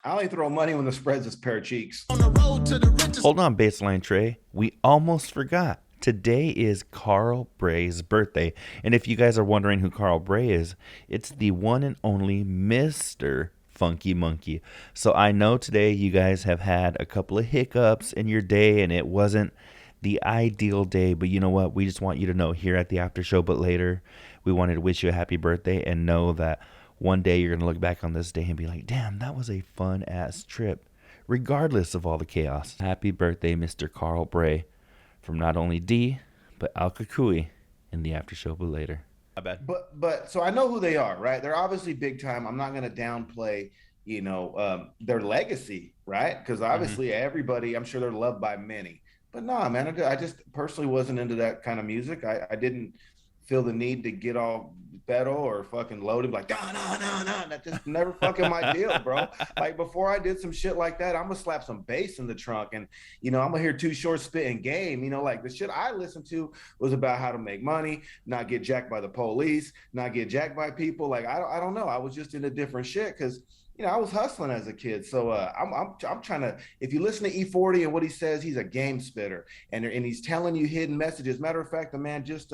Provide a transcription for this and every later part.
I only throw money when the spread's a pair of cheeks. Hold on, Baseline Trey. We almost forgot. Today is Carl Bray's birthday. And if you guys are wondering who Carl Bray is, it's the one and only Mr. Funky Monkey. So I know today you guys have had a couple of hiccups in your day and it wasn't the ideal day, but you know what? We just want you to know here at the after show, but later, we wanted to wish you a happy birthday and know that one day you're going to look back on this day and be like, damn, that was a fun ass trip, regardless of all the chaos. Happy birthday, Mr. Carl Bray, from not only D, but Al Kukui in the after show, but later. My bad. But so I know who they are, right? They're obviously big time. I'm not going to downplay, their legacy, right? Because obviously everybody, I'm sure they're loved by many. But no, man, I just personally wasn't into that kind of music. I didn't feel the need to get all battle or fucking loaded like, no. That just never fucking my deal, bro. Like before I did some shit like that, I'm gonna slap some bass in the trunk and, I'm gonna hear Too Short spitting game. Like the shit I listened to was about how to make money, not get jacked by the police, not get jacked by people. Like, I don't know. I was just into different shit because I was hustling as a kid. So I'm trying to, if you listen to E40 and what he says, he's a game spitter and he's telling you hidden messages. Matter of fact, the man just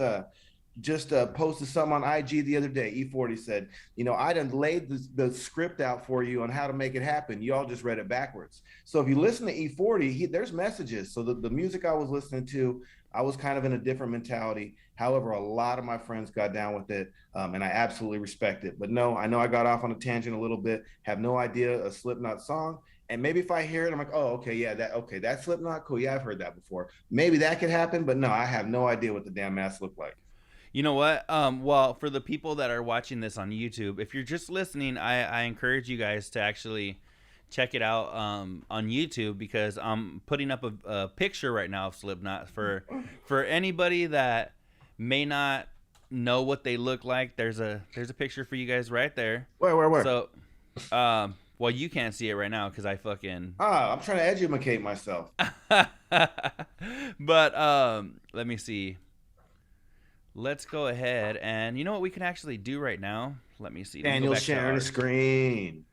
posted something on IG the other day. E40 said, I done laid the script out for you on how to make it happen. Y'all just read it backwards. So if you listen to E40, there's messages. So the music I was listening to, I was kind of in a different mentality. However, a lot of my friends got down with it, and I absolutely respect it. But no, I know I got off on a tangent a little bit, have no idea a Slipknot song. And maybe if I hear it, I'm like, oh, okay, yeah, that's Slipknot, cool. Yeah, I've heard that before. Maybe that could happen, but no, I have no idea what the damn masks look like. You know what? Well, for the people that are watching this on YouTube, if you're just listening, I encourage you guys to actually check it out on YouTube because I'm putting up a picture right now of Slipknot for anybody that may not know what they look like. There's a picture for you guys right there. Where? So, well, you can't see it right now because I fucking. I'm trying to educate myself. But let me see. Let's go ahead and you know what we can actually do right now? Let me see. Daniel sharing the screen.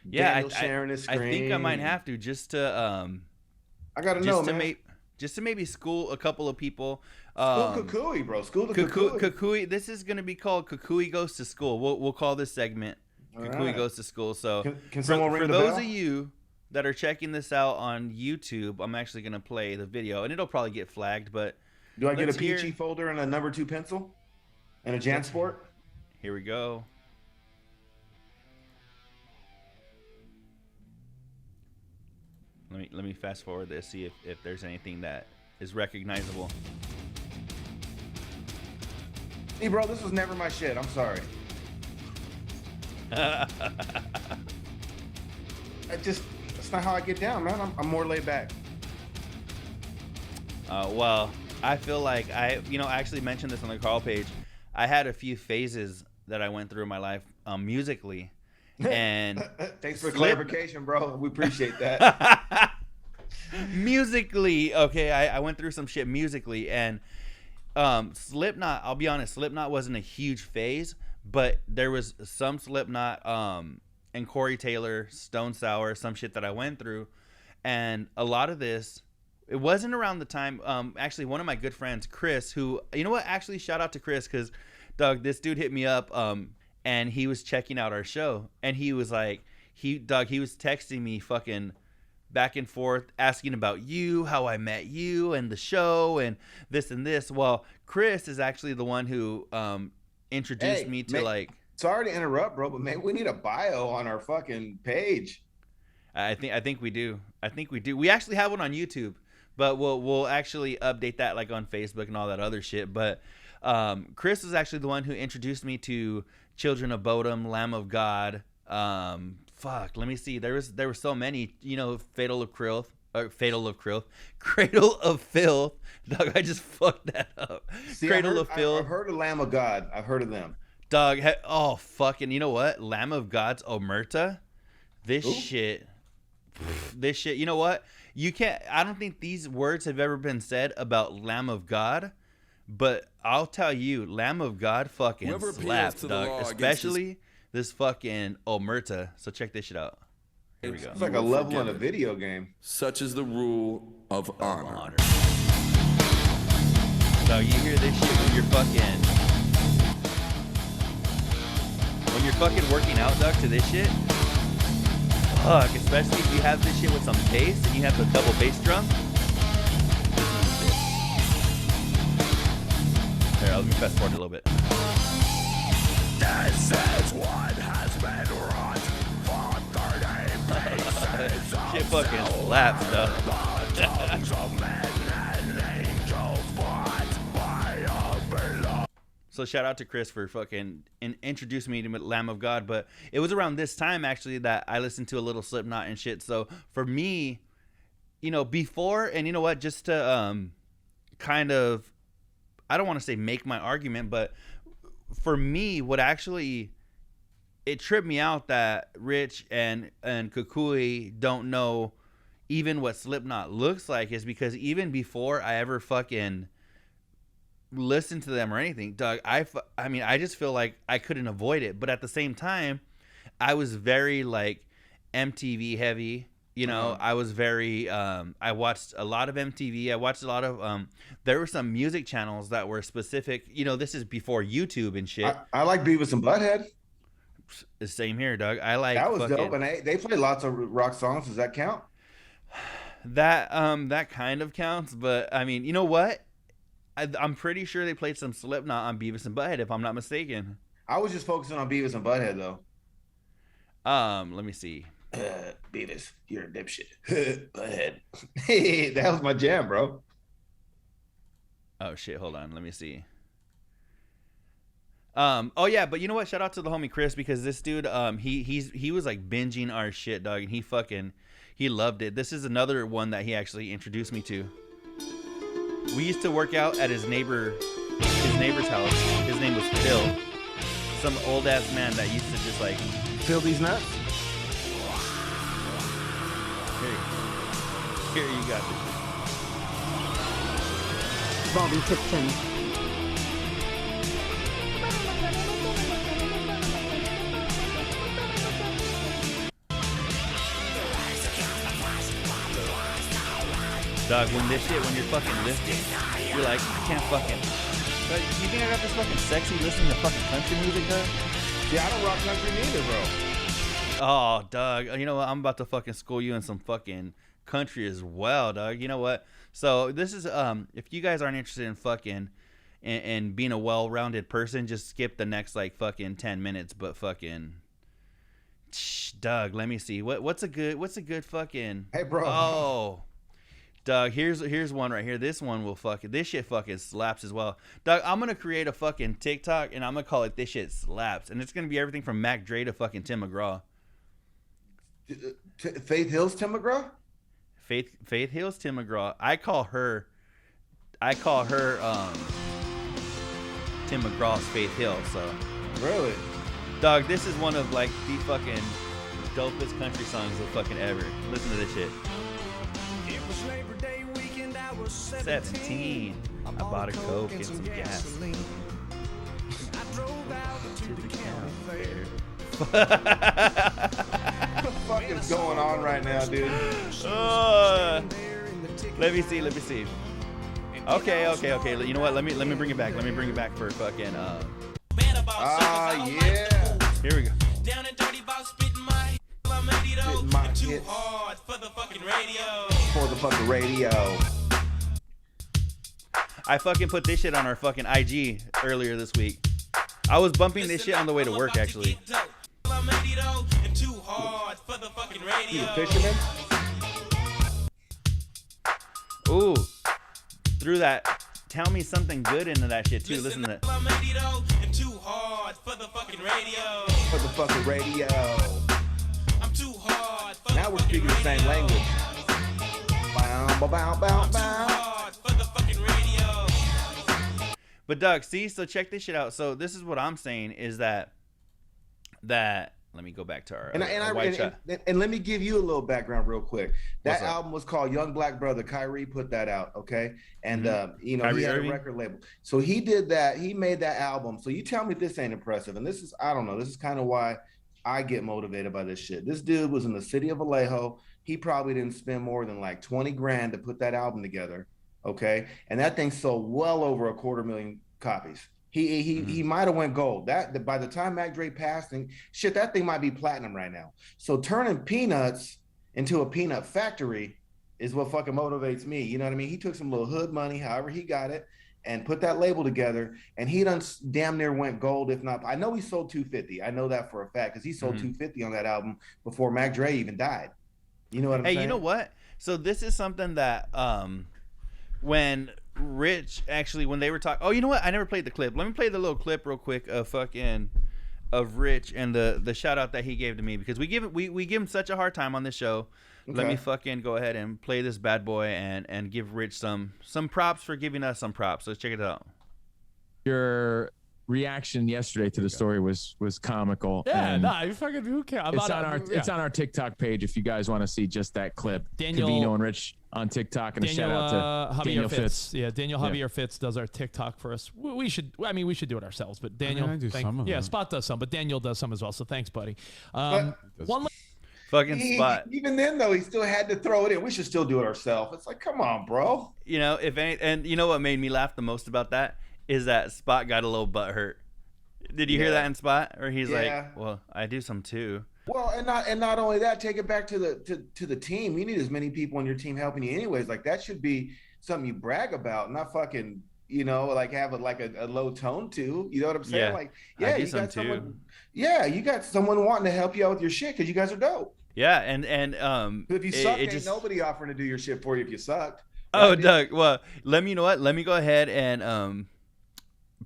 Yeah, sharing his screen. I think I might have to just to I gotta know, man. Just to maybe school a couple of people. School Kukui, bro. School the Kukui. Kukui. This is gonna be called Kukui Goes to School. We'll call this segment Kukui Goes to School. So can someone ring the bell? For those of you that are checking this out on YouTube, I'm actually gonna play the video, and it'll probably get flagged, but. Do I get a peachy folder and a number 2 pencil? And a JanSport? Here we go. Let me fast forward this, see if there's anything that is recognizable. Hey, bro, this was never my shit. I'm sorry. That's not how I get down, man. I'm more laid back. Well, I feel like I actually mentioned this on the Carl page. I had a few phases that I went through in my life musically, and thanks for clarification, bro. We appreciate that. Musically, okay, I went through some shit musically, and Slipknot. I'll be honest, Slipknot wasn't a huge phase, but there was some Slipknot and Corey Taylor, Stone Sour, some shit that I went through, and a lot of this. It wasn't around the time, actually, one of my good friends, Chris, who, you know what, actually, shout out to Chris, because, Doug, this dude hit me up, and he was checking out our show, and he was like, he was texting me fucking back and forth, asking about you, how I met you, and the show, and this and this. Well, Chris is actually the one who introduced me to, like... Sorry to interrupt, bro, but maybe we need a bio on our fucking page. I think we do. We actually have one on YouTube. But we'll actually update that like on Facebook and all that other shit. But Chris was actually the one who introduced me to Children of Bodom, Lamb of God. Let me see. There were so many. Cradle of Filth. Dog, I just fucked that up. See, Cradle of Filth. I've heard of Lamb of God. I've heard of them. Dog, fucking. You know what? Lamb of God's Omerta. This shit. You know what? You can't. I don't think these words have ever been said about Lamb of God, but I'll tell you, Lamb of God fucking slaps, dog. Especially this fucking Omerta. So check this shit out. Here we go. It's like a level in a video game. Such is the rule of honor. So you hear this shit when you're fucking working out, Doug, to this shit. Fuck, especially if you have this shit with some bass and you have the double bass drum. Here, let me fast forward a little bit. This is what has been wrought for 30 pieces of Shit fucking slaps, Doug. tongues of men and angels, but by a beloved. So shout out to Chris for fucking introducing me to Lamb of God. But it was around this time actually that I listened to a little Slipknot and shit. So for me, you know, before, and you know what, just to kind of, I don't want to say make my argument, but for me, what actually, it tripped me out that Rich and Kukui don't know even what Slipknot looks like is because even before I ever fucking listen to them or anything, Doug, I mean, I just feel like I couldn't avoid it. But at the same time, I was very like MTV heavy, you know. I was very I watched a lot of MTV. I watched a lot of there were some music channels that were specific, you know. This is before YouTube and shit. I like Beavis and Butthead. The same here, Doug. I like that was fucking dope, and they play lots of rock songs. Does that count? That kind of counts, but I mean, you know what? I'm pretty sure they played some Slipknot on Beavis and Butthead, if I'm not mistaken. I was just focusing on Beavis and Butthead, though. Let me see. Beavis, you're a dipshit. Butthead. Hey, that was my jam, bro. Oh shit, hold on. Let me see. Oh yeah, but you know what? Shout out to the homie Chris because this dude, he was like binging our shit, dog, and he loved it. This is another one that he actually introduced me to. We used to work out at his neighbor's house. His name was Phil. Some old ass man that used to just like Feel these nuts? Here you got it. Bobby Tipton. Dog, when you're fucking lifting, you're like, I can't fucking. But you think I got this fucking sexy listening to fucking country music, dog? Yeah, I don't rock country neither, bro. Oh, dog. You know what? I'm about to fucking school you in some fucking country as well, dog. You know what? So this is if you guys aren't interested in fucking and being a well-rounded person, just skip the next like fucking 10 minutes. But fucking, Doug, let me see. What's a good fucking? Hey, bro. Oh. Doug, here's one right here. This one will fucking, this shit fucking slaps as well. Doug, I'm gonna create a fucking TikTok and I'm gonna call it "This Shit Slaps," and it's gonna be everything from Mac Dre to fucking Tim McGraw. Faith Hill's Tim McGraw. Faith Hill's Tim McGraw. I call her Tim McGraw's Faith Hill. So Really, Dog, this is one of like the fucking dopest country songs of fucking ever. Listen to this shit. 17. I bought a Coke and some gas. I drove out to the county fair. what the fuck is going on right now, dude? Let me see. Okay. You know what? Let me bring it back. Let me bring it back for fucking Yeah. Here we go. Down and dirty about spitting my Spitting my too hits. hard for the fucking radio. For the fucking radio. I fucking put this shit on our fucking IG earlier this week. I was bumping this shit on the way to work, actually. Too hard for the fucking You radio. a fisherman? Ooh, threw that "Tell Me Something Good" into that shit too. Listen to that. Too hard for the fucking radio. For the fucking radio. I'm too hard for Now we're speaking the same language. Bow, bow, bow, bow, bow. hard for the fucking radio. But Doug, see, so check this shit out. So this is what I'm saying is that let me go back to our white shot. And let me give you a little background real quick. That What's up? album was called Young Black Brother. Kyrie put that out, okay? And you know, Kyrie he had Irving? a record label. So he did that. He made that album. So you tell me this ain't impressive. And this is, I don't know, this is kind of why I get motivated by this shit. This dude was in the city of Vallejo. He probably didn't spend more than like 20 grand to put that album together. Okay. And that thing sold well over 250,000 copies. He might have went gold. That by the time Mac Dre passed, and shit, that thing might be platinum right now. So turning peanuts into a peanut factory is what fucking motivates me. You know what I mean? He took some little hood money, however he got it, and put that label together, and he done damn near went gold, if not. I know he sold 250. I know that for a fact because he sold 250 on that album before Mac Dre even died. You know what I'm saying? Hey, you know what? So this is something that when Rich actually, when they were talking, oh, you know what? I never played the clip. Let me play the little clip real quick of Rich and the shout out that he gave to me, because we give him such a hard time on this show. Okay. Let me fucking go ahead and play this bad boy and give Rich some props for giving us some props. Let's check it out. Your reaction yesterday to the story was comical. Yeah, nah, you fucking who cares? It's on our TikTok page if you guys want to see just that clip. Daniel, Cavino and Rich on TikTok, and a shout out to Daniel Fitz. Yeah, Daniel Javier Fitz does our TikTok for us. We should do it ourselves, but Daniel, I do some of them. Spot does some, but Daniel does some as well. So thanks, buddy. Fucking Spot. Even then, though, he still had to throw it in. We should still do it ourselves. It's like, come on, bro. You know, and you know what made me laugh the most about that is that Spot got a little butt hurt. Did you hear that in Spot? Or he's like, well, I do some too. Well, and not only that, take it back to the team. You need as many people on your team helping you anyways. Like, that should be something you brag about, not fucking, you know, like have a low tone to. You know what I'm saying? Yeah. Like, yeah, you got someone. Yeah, you got someone wanting to help you out with your shit because you guys are dope. Yeah, and if you suck, ain't nobody offering to do your shit for you if you sucked. Oh, Doug. Well, let me go ahead and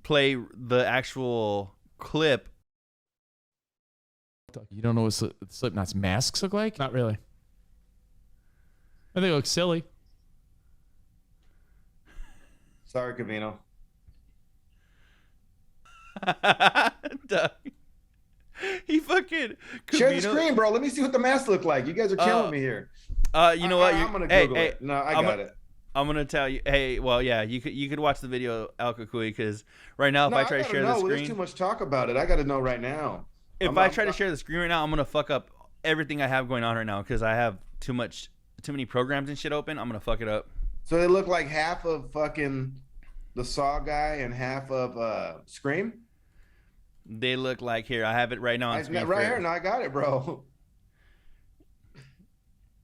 play the actual clip. You don't know what Slipknot's masks look like? Not really. I think it looks silly. Sorry, Cavino. Doug. He fucking share the screen, bro. Let me see what the mask look like. You guys are killing me here. You know what? I'm gonna Google it. No, I got it. I'm gonna tell you. Hey, well, yeah, you could watch the video, Al Kukui, because right now, if I try to share the screen, there's too much talk about it. I got to know right now. If I try to share the screen right now, I'm gonna fuck up everything I have going on right now because I have too many programs and shit open. I'm gonna fuck it up. So they look like half of fucking the Saw guy and half of Scream. They look like, here, I have it right now on screen. Right here, no, I got it, bro.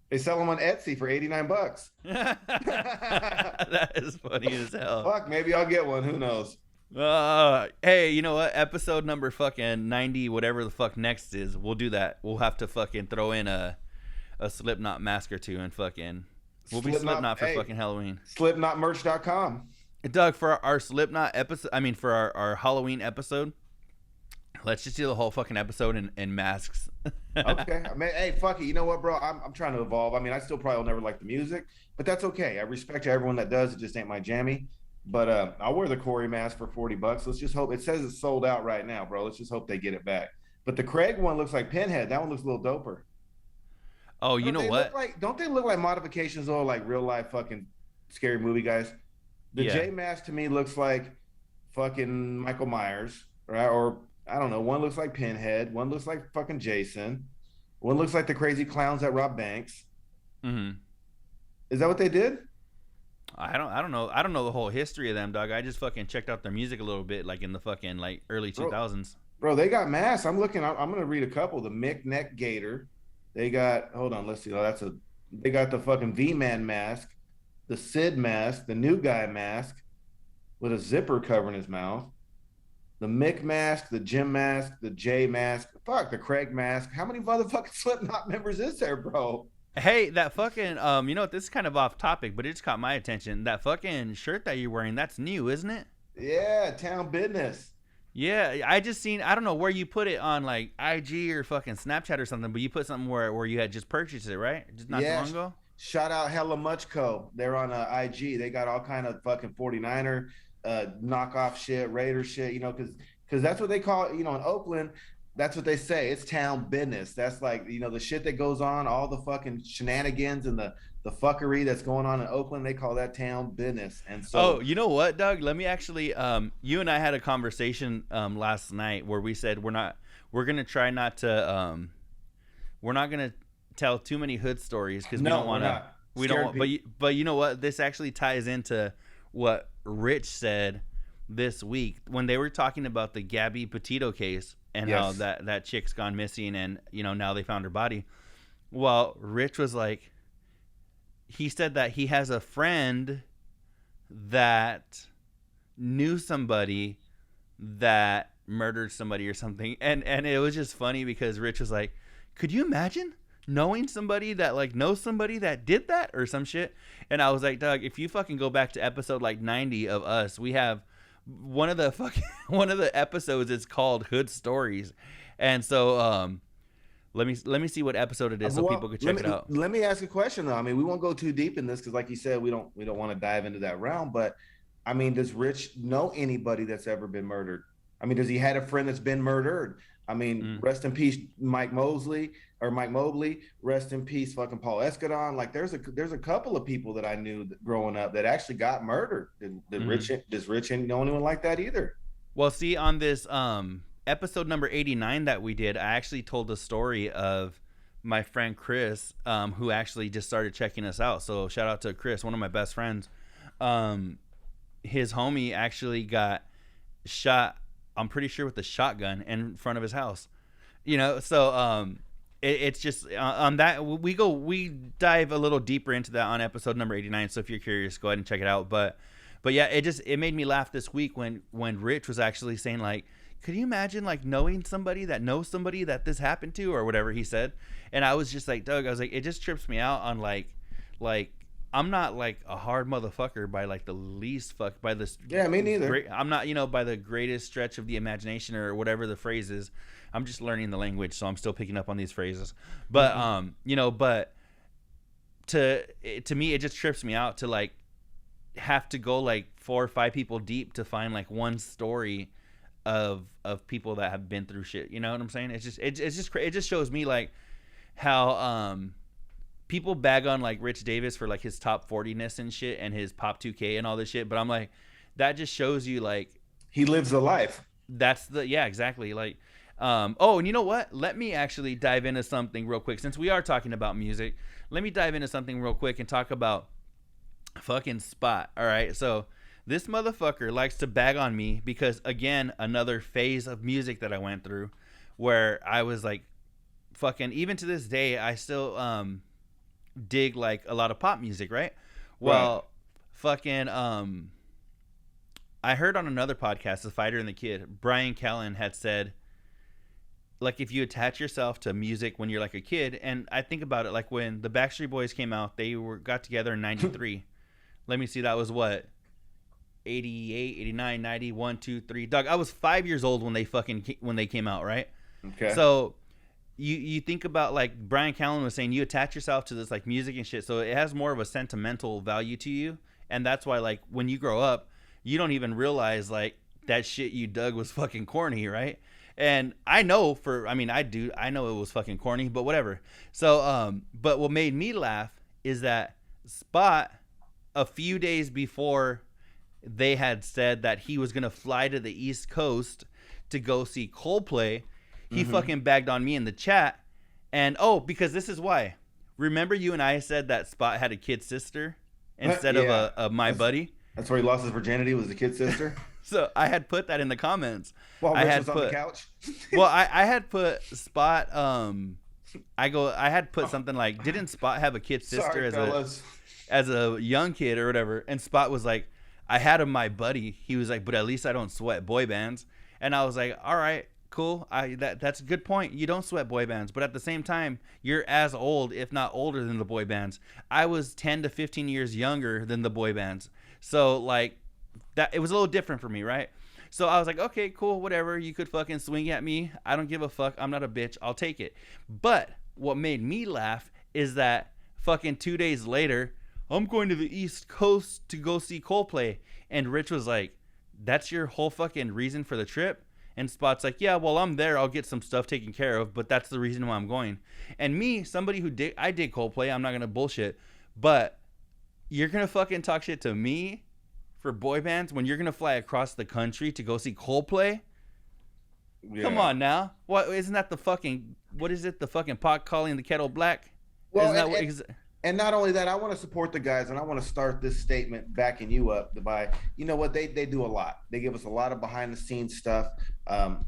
They sell them on Etsy for $89. That is funny as hell. Fuck, maybe I'll get one. Who knows? Hey, you know what? Episode number fucking 90, whatever the fuck next is, we'll do that. We'll have to fucking throw in a Slipknot mask or two and fucking... We'll be Slipknot for fucking Halloween. Slipknotmerch.com. Doug, for our Slipknot episode, I mean, for our Halloween episode, let's just do the whole fucking episode in masks. Okay. I mean, hey, fuck it. You know what, bro? I'm trying to evolve. I mean, I still probably will never like the music, but that's okay. I respect everyone that does. It just ain't my jammy. But I'll wear the Corey mask for $40. Let's just hope. It says it's sold out right now, bro. Let's just hope they get it back. But the Craig one looks like Pinhead. That one looks a little doper. Oh, you know what? Don't they look like modifications or like real life fucking scary movie guys? The J mask to me looks like fucking Michael Myers, right? Or I don't know. One looks like Pinhead. One looks like fucking Jason. One looks like the crazy clowns that rob banks. Mm-hmm. Is that what they did? I don't know. I don't know the whole history of them, dog. I just fucking checked out their music a little bit, like in the fucking like early 2000s. Bro, they got masks. I'm gonna read a couple. The Mick Neck Gator. They got. Hold on. Let's see. Oh, they got the fucking V-Man mask, the Sid mask, the New Guy mask, with a zipper covering his mouth. The Mick mask, the Jim mask, the J mask. Fuck, the Craig mask. How many motherfucking Slipknot members is there, bro? Hey, that fucking, you know what, this is kind of off topic, but it just caught my attention. That fucking shirt that you're wearing, that's new, isn't it? Yeah, Town Business. Yeah, I just seen, I don't know where you put it on, like, IG or fucking Snapchat or something, but you put something where you had just purchased it, right? Just not too long ago? Shout out Hella Much Co. They're on IG. They got all kind of fucking 49er knockoff shit, Raider shit, you know, because that's what they call it, you know, in Oakland. That's what they say. It's town business. That's like, you know, the shit that goes on, all the fucking shenanigans and the fuckery that's going on in Oakland, they call that town business. And so, oh, you know what, Doug? Let me actually, you and I had a conversation last night where we said we're we're gonna try not to. We're not gonna tell too many hood stories because we don't want to. We don't. Want, but you know what? This actually ties into what Rich said this week when they were talking about the Gabby Petito case and how that chick's gone missing and now they found her body. Well, Rich was like, he said that he has a friend that knew somebody that murdered somebody or something, and it was just funny because Rich was like, could you imagine knowing somebody that like knows somebody that did that or some shit? And I was like, Doug, if you fucking go back to episode like 90 of us, we have one of the episodes is called Hood Stories. And so let me see what episode it is so people can check it out. Let me ask a question though. I mean, we won't go too deep in this because like you said, we don't want to dive into that realm, but I mean, does Rich know anybody that's ever been murdered? I mean, does he had a friend that's been murdered? I mean, rest in peace, Mike Mobley. Rest in peace, fucking Paul Escadon. Like, there's a couple of people that I knew growing up that actually got murdered. Does Rich know anyone like that either? Well, see, on this episode number 89 that we did, I actually told the story of my friend Chris, who actually just started checking us out. So shout out to Chris, one of my best friends. His homie actually got shot, I'm pretty sure with a shotgun in front of his house. So it's just on that we dive a little deeper into that on episode number 89. So if you're curious, go ahead and check it out. But yeah, it made me laugh this week when Rich was actually saying like, could you imagine like knowing somebody that knows somebody that this happened to or whatever he said? And I was just like, Doug, I was like, it just trips me out on like I'm not like a hard motherfucker by like the least fuck by this. Yeah, me neither. I'm not, by the greatest stretch of the imagination or whatever the phrase is. I'm just learning the language, so I'm still picking up on these phrases. But but to me, it just trips me out to like have to go like 4 or 5 people deep to find like one story of people that have been through shit. You know what I'm saying? It just shows me like how people bag on like Rich Davis for like his top 40ness and shit and his pop 2K and all this shit, but I'm like, that just shows you like he lives a life. Yeah, exactly. Like and you know what? Let me actually dive into something real quick since we are talking about music. Let me dive into something real quick and talk about fucking Spot. All right, so this motherfucker likes to bag on me because again, another phase of music that I went through where I was like fucking, even to this day I still dig like a lot of pop music, right? Well, fucking I heard on another podcast, The Fighter and the Kid, Brian Callen had said like if you attach yourself to music when you're like a kid, and I think about it like when the Backstreet Boys came out, they got together in 93. Let me see, that was what, 88, 89, 90, 1, 2, 3. Doug, I was 5 years old when they came out, right? Okay. So you think about like Brian Callen was saying, you attach yourself to this like music and shit, so it has more of a sentimental value to you, and that's why like when you grow up, you don't even realize like that shit you dug was fucking corny, right? And I know I know it was fucking corny, but whatever. So but what made me laugh is that Spot, a few days before they had said that he was gonna fly to the East Coast to go see Coldplay, he fucking bagged on me in the chat. And because this is why. Remember you and I said that Spot had a kid sister instead of a my buddy? That's where he lost his virginity, was the kid sister? So I had put that in the comments. While Rich was on the couch? Well, I had put Spot, I had put something like, didn't Spot have a kid sister as a young kid or whatever? And Spot was like, I had him my buddy. He was like, but at least I don't sweat boy bands. And I was like, all right, cool. That's a good point. You don't sweat boy bands, but at the same time, you're as old, if not older than the boy bands. I was 10 to 15 years younger than the boy bands. So like that, it was a little different for me, right? So I was like, okay, cool, whatever. You could fucking swing at me. I don't give a fuck. I'm not a bitch. I'll take it. But what made me laugh is that fucking 2 days later, I'm going to the East Coast to go see Coldplay. And Rich was like, that's your whole fucking reason for the trip? And Spot's like, yeah, well, I'm there. I'll get some stuff taken care of, but that's the reason why I'm going. And me, somebody who I dig Coldplay, I'm not going to bullshit, but you're going to fucking talk shit to me for boy bands when you're going to fly across the country to go see Coldplay? Come on now. What isn't that the fucking? What is it? The fucking pot calling the kettle black? Well, isn't that what, and not only that, I want to support the guys, and I want to start this statement backing you up by, you know what, they do a lot. They give us a lot of behind the scenes stuff.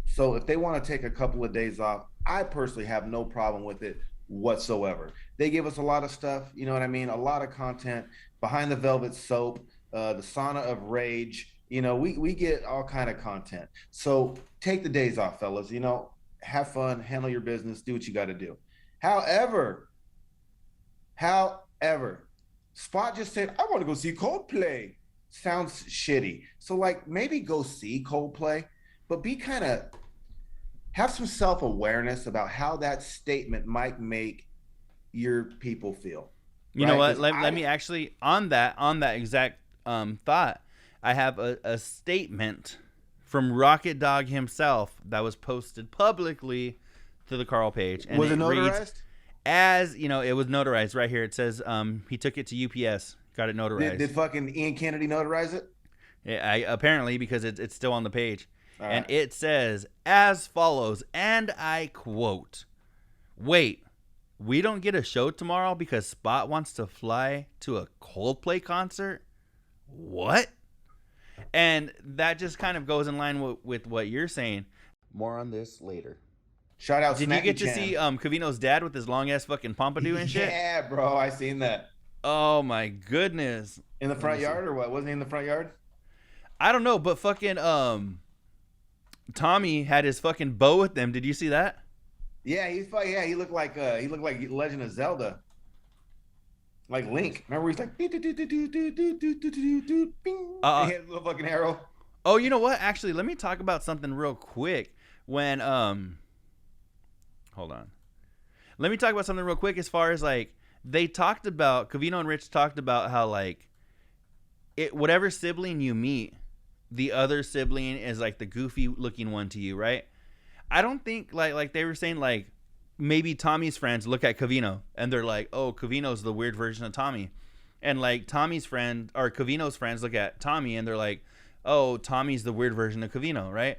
So if they want to take a couple of days off, I personally have no problem with it whatsoever. They give us a lot of stuff, you know what I mean? A lot of content, Behind the Velvet Soap, the Sauna of Rage. You know, we get all kind of content. So take the days off, fellas. You know, have fun, handle your business, do what you got to do. However, Spot just said, I want to go see Coldplay. Sounds shitty. So like maybe go see Coldplay, but have some self-awareness about how that statement might make your people feel. You know what? Let me actually on that exact thought. I have a statement from Rocket Dog himself that was posted publicly to the Carl page. And was it notarized? As you know, it was notarized right here. It says he took it to UPS, got it notarized. Did fucking Ian Kennedy notarize it? Yeah, apparently because it's still on the page. All and right. it says as follows, and I quote, "Wait, we don't get a show tomorrow because Spot wants to fly to a Coldplay concert? What?" And that just kind of goes in line with what you're saying. More on this later. Shout out. Did you get to see Cavino's dad with his long ass fucking pompadour and shit? Yeah, bro, I seen that. Oh my goodness. In the front yard or what? Wasn't he in the front yard? I don't know, but fucking Tommy had his fucking bow with them. Did you see that? Yeah, he looked like Legend of Zelda. Like Link. Remember he's like bing. He had a little fucking arrow. Oh, you know what? Actually, let me talk about something real quick. When hold on. Let me talk about something real quick as far as like they talked about Cavino and Rich talked about how like whatever sibling you meet, the other sibling is like the goofy looking one to you, right? I don't think like they were saying like maybe Tommy's friends look at Cavino and they're like, oh, Cavino's the weird version of Tommy. And like Tommy's friend or Cavino's friends look at Tommy and they're like, oh, Tommy's the weird version of Cavino, right?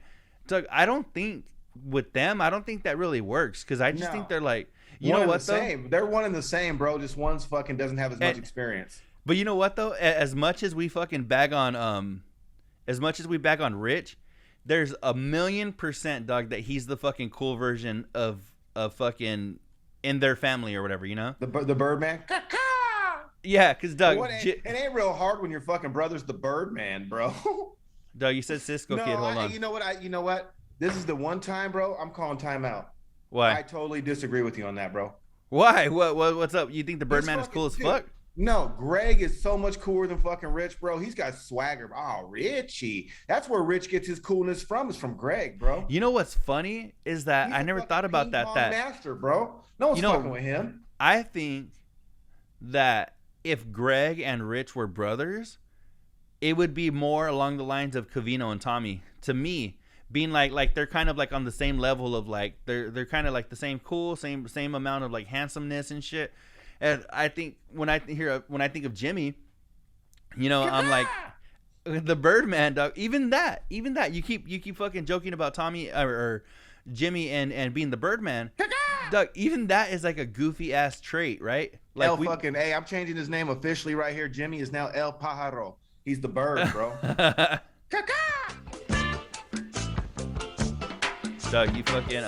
So I don't think with them, I don't think that really works because I just think they're like, you know what though? They're one and the same, bro. Just one's fucking doesn't have as much experience. But you know what though? As much as we fucking bag on Rich, there's 1,000,000% dog that he's the fucking cool version of fucking in their family or whatever, you know? The Birdman. Yeah, because Doug, it ain't real hard when your fucking brother's the Birdman, bro. Doug, you said Cisco Kid. Hold on. You know what? This is the one time, bro. I'm calling timeout. Why? I totally disagree with you on that, bro. Why? What's up? You think the Birdman is cool as fuck? No, Greg is so much cooler than fucking Rich, bro. He's got swagger. Oh, Richie. That's where Rich gets his coolness from, is from Greg, bro. You know what's funny is that He's I a never fucking thought about that. ping-pong master, bro. No one's fucking with him. I think that if Greg and Rich were brothers, it would be more along the lines of Cavino and Tommy. To me, being like they're kind of like on the same level of like they're kind of like the same cool, same amount of like handsomeness and shit. And I think when I think of Jimmy, you know, I'm like the Birdman, dog. Even that, you keep fucking joking about Tommy or Jimmy and being the Birdman, dog. Even that is like a goofy ass trait, right? Like hey, I'm changing his name officially right here. Jimmy is now El Pájaro. He's the bird, bro. Doug, you fucking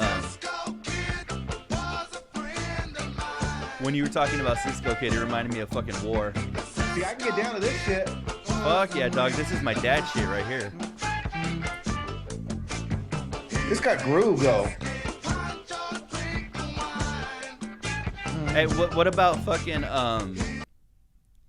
when you were talking about Cisco Kid, it reminded me of fucking War. See, I can get down to this shit. Fuck yeah, dog. This is my dad shit right here. This got groove though. Hey, what about fucking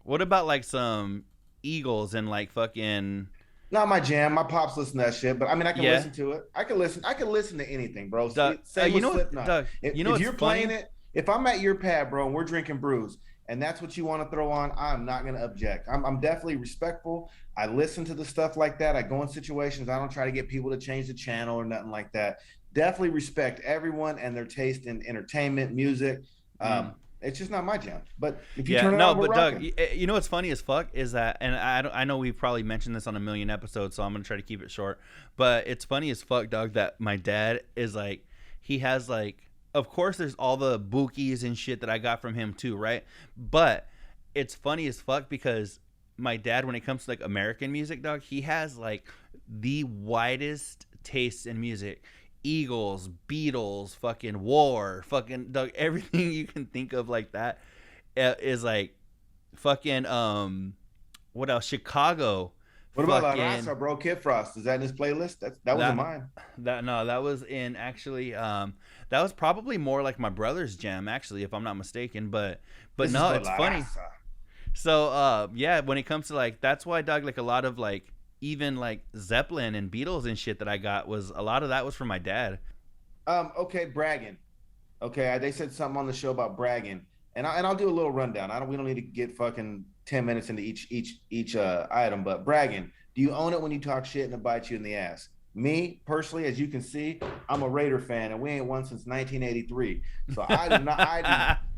what about like some Eagles and like fucking Not my jam. My pops listen to that shit, but I mean, I can listen to it. I can listen to anything, bro. Doug, Same with you know, Slipknot. Doug, if you know you're what's playing funny? it, if I'm at your pad, bro, and we're drinking brews, and that's what you want to throw on, I'm not gonna object. I'm definitely respectful. I listen to the stuff like that. I go in situations. I don't try to get people to change the channel or nothing like that. Definitely respect everyone and their taste in entertainment, music. It's just not my jam. But if you Yeah, turn it no, on, we're but Doug, rocking. you know what's funny as fuck is that, and I know we've probably mentioned this on a million episodes, so I'm gonna try to keep it short. But it's funny as fuck, Doug, that my dad is like, he has like, of course, there's all the bookies and shit that I got from him too, right? But it's funny as fuck because my dad, when it comes to like American music, Doug, he has like the widest tastes in music. Eagles, Beatles, fucking War, fucking Doug, everything you can think of like that is like fucking what else? Chicago. What about La fucking Raza, bro? Kid Frost, is that in his playlist? That wasn't mine. that was in actually that was probably more like my brother's jam actually, if I'm not mistaken. But This is no, the it's La funny. Raza. So yeah, when it comes to like, that's why, Doug, like a lot of like even like Zeppelin and Beatles and shit that I got, was a lot of that was from my dad. Okay, bragging. Okay, they said something on the show about bragging, and I'll do a little rundown. We don't need to get fucking 10 minutes into each item, but bragging. Do you own it when you talk shit and it bites you in the ass? Me personally, as you can see, I'm a Raider fan, and we ain't won since 1983. So I do not.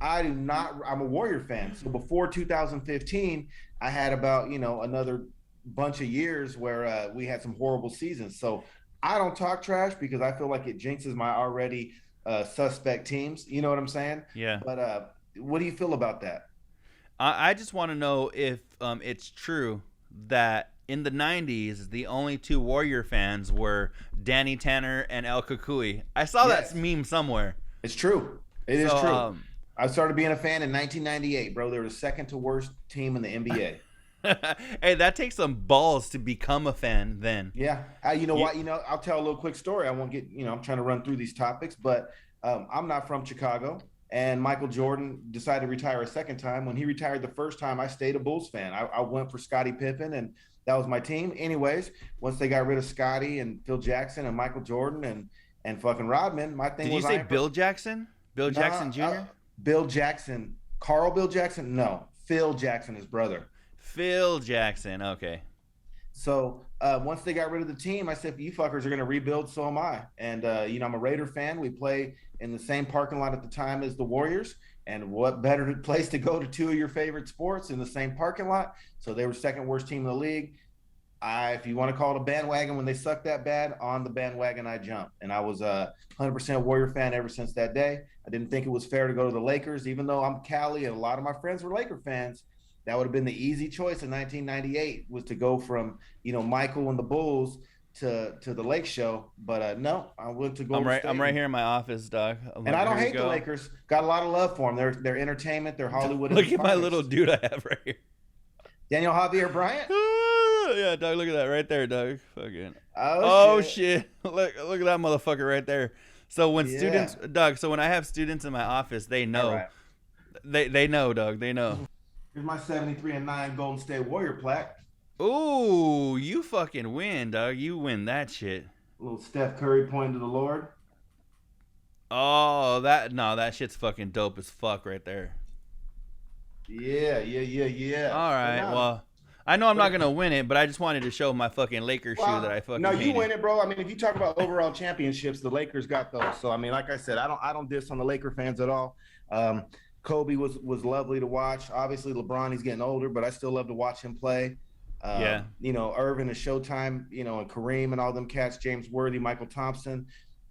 I do not. I'm a Warrior fan. So before 2015, I had about another bunch of years where we had some horrible seasons. So I don't talk trash because I feel like it jinxes my already suspect teams. You know what I'm saying? Yeah. But what do you feel about that? I just want to know if it's true that in the 90s, the only two Warrior fans were Danny Tanner and El Kukui. I saw Yes. that meme somewhere. It's true. It is So, true. I started being a fan in 1998, bro. They were the second to worst team in the NBA. Hey, that takes some balls to become a fan then. Yeah. You know what? I'll tell a little quick story. I won't get, I'm trying to run through these topics, but I'm not from Chicago. And Michael Jordan decided to retire a second time. When he retired the first time, I stayed a Bulls fan. I went for Scottie Pippen, and that was my team. Anyways, once they got rid of Scottie and Phil Jackson and Michael Jordan and fucking Rodman, my thing Did you was say Bill Jackson? Bill Jackson Jr.? Bill Jackson. Carl Bill Jackson? No. Phil Jackson, his brother. Phil Jackson. Okay. So once they got rid of the team, I said, if you fuckers are going to rebuild, so am I. And, I'm a Raider fan. We play in the same parking lot at the time as the Warriors. And what better place to go to two of your favorite sports in the same parking lot? So they were second worst team in the league. If you want to call it a bandwagon, when they sucked that bad, on the bandwagon I jumped. And I was a 100% Warrior fan ever since that day. I didn't think it was fair to go to the Lakers, even though I'm Cali and a lot of my friends were Laker fans. That would have been the easy choice in 1998, was to go from, Michael and the Bulls to the Lake Show. But no, I went to go. I'm right here in my office, Doug. And I don't hate the Lakers. Got a lot of love for them. They're entertainment. They're Hollywood. Look at my little dude I have right here. Daniel Javier Bryant. Yeah, Doug, look at that right there, Doug. Fucking. Oh shit. Look at that motherfucker right there. So when students, Doug, so when I have students in my office, they know. Right. They know, Doug. They know. Here's my 73-9 Golden State Warrior plaque. Ooh, you fucking win, Doug. You win that shit. A little Steph Curry pointing to the Lord. Oh, that shit's fucking dope as fuck right there. Yeah. All right, well, I know I'm not gonna win it, but I just wanted to show my fucking Lakers shoe that I fucking. No, you hated. win it, bro. I mean, if you talk about overall championships, the Lakers got those. So I mean, like I said, I don't diss on the Laker fans at all. Kobe was lovely to watch. Obviously, LeBron, he's getting older, but I still love to watch him play. Yeah. Irvin and Showtime, and Kareem and all them cats, James Worthy, Michael Thompson.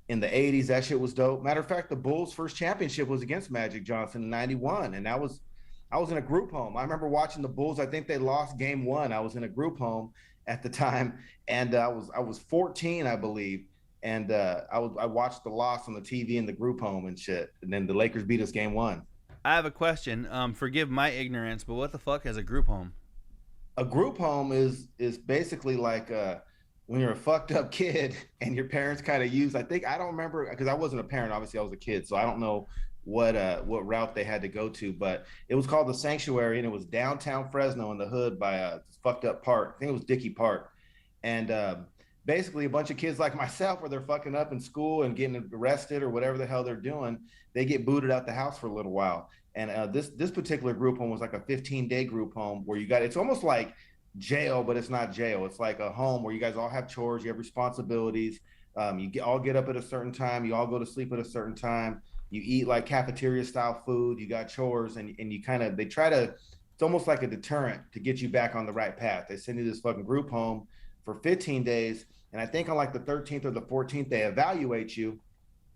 In the 80s, that shit was dope. Matter of fact, the Bulls' first championship was against Magic Johnson in 91, and I was in a group home. I remember watching the Bulls. I think they lost game 1. I was in a group home at the time, and I was 14, I believe. And I watched the loss on the TV in the group home and shit. And then the Lakers beat us game 1. I have a question. Forgive my ignorance, but what the fuck is a group home? A group home is basically like when you're a fucked up kid and your parents kind of use. I don't remember, because I wasn't a parent. Obviously, I was a kid, so I don't know what route they had to go to. But it was called the Sanctuary, and it was downtown Fresno in the hood by a fucked up park. I think it was Dickey Park, and basically a bunch of kids like myself, where they're fucking up in school and getting arrested or whatever the hell they're doing, they get booted out the house for a little while. And this particular group home was like a 15-day group home where it's almost like jail, but it's not jail. It's like a home where you guys all have chores, you have responsibilities. You all get up at a certain time, you all go to sleep at a certain time. You eat like cafeteria style food. You got chores, and you they try to. It's almost like a deterrent to get you back on the right path. They send you this fucking group home for 15 days, and I think on like the 13th or the 14th they evaluate you.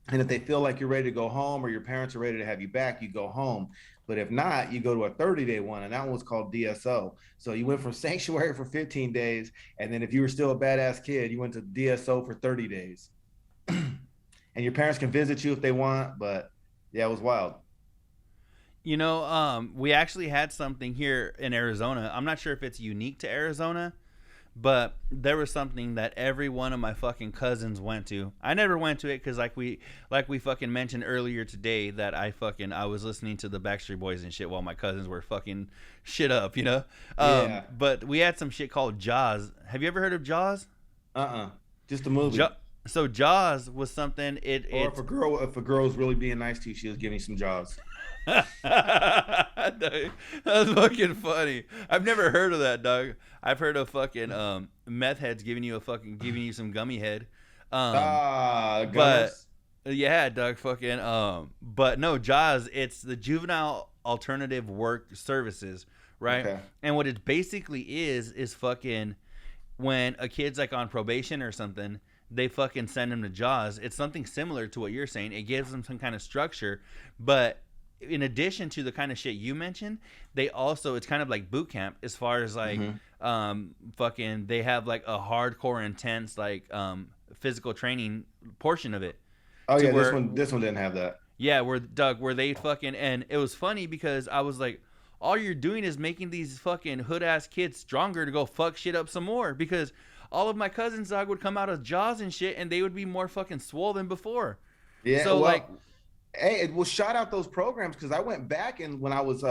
And if they feel like you're ready to go home or your parents are ready to have you back, you go home. But if not, you go to a 30-day one, and that one was called DSO. So you went from sanctuary for 15 days, and then if you were still a badass kid, you went to DSO for 30 days. And your parents can visit you if they want, but yeah, it was wild. You know, we actually had something here in Arizona. I'm not sure if it's unique to Arizona, but there was something that every one of my fucking cousins went to. I never went to it because like we fucking mentioned earlier today that I was listening to the Backstreet Boys and shit while my cousins were fucking shit up, you know? Yeah. But we had some shit called Jaws. Have you ever heard of Jaws? Just a movie. So Jaws was something. If a girl was really being nice to you, she was giving you some Jaws. That's fucking funny. I've never heard of that, dog. I've heard of fucking meth heads giving you some gummy head. But yeah, dog, fucking but no, Jaws, it's the Juvenile Alternative Work Services, right? Okay. And what it basically is fucking when a kid's like on probation or something, they fucking send him to Jaws. It's something similar to what you're saying. It gives them some kind of structure, but in addition to the kind of shit you mentioned, they also, it's kind of like boot camp as far as like fucking they have like a hardcore intense like physical training portion of it. Oh yeah, this one didn't have that. Yeah, where they fucking, and it was funny because I was like, all you're doing is making these fucking hood ass kids stronger to go fuck shit up some more, because all of my cousins, dog, would come out of Jaws and shit and they would be more fucking swole than before. Yeah. So well, like, hey, well, shout out those programs, because I went back and when I was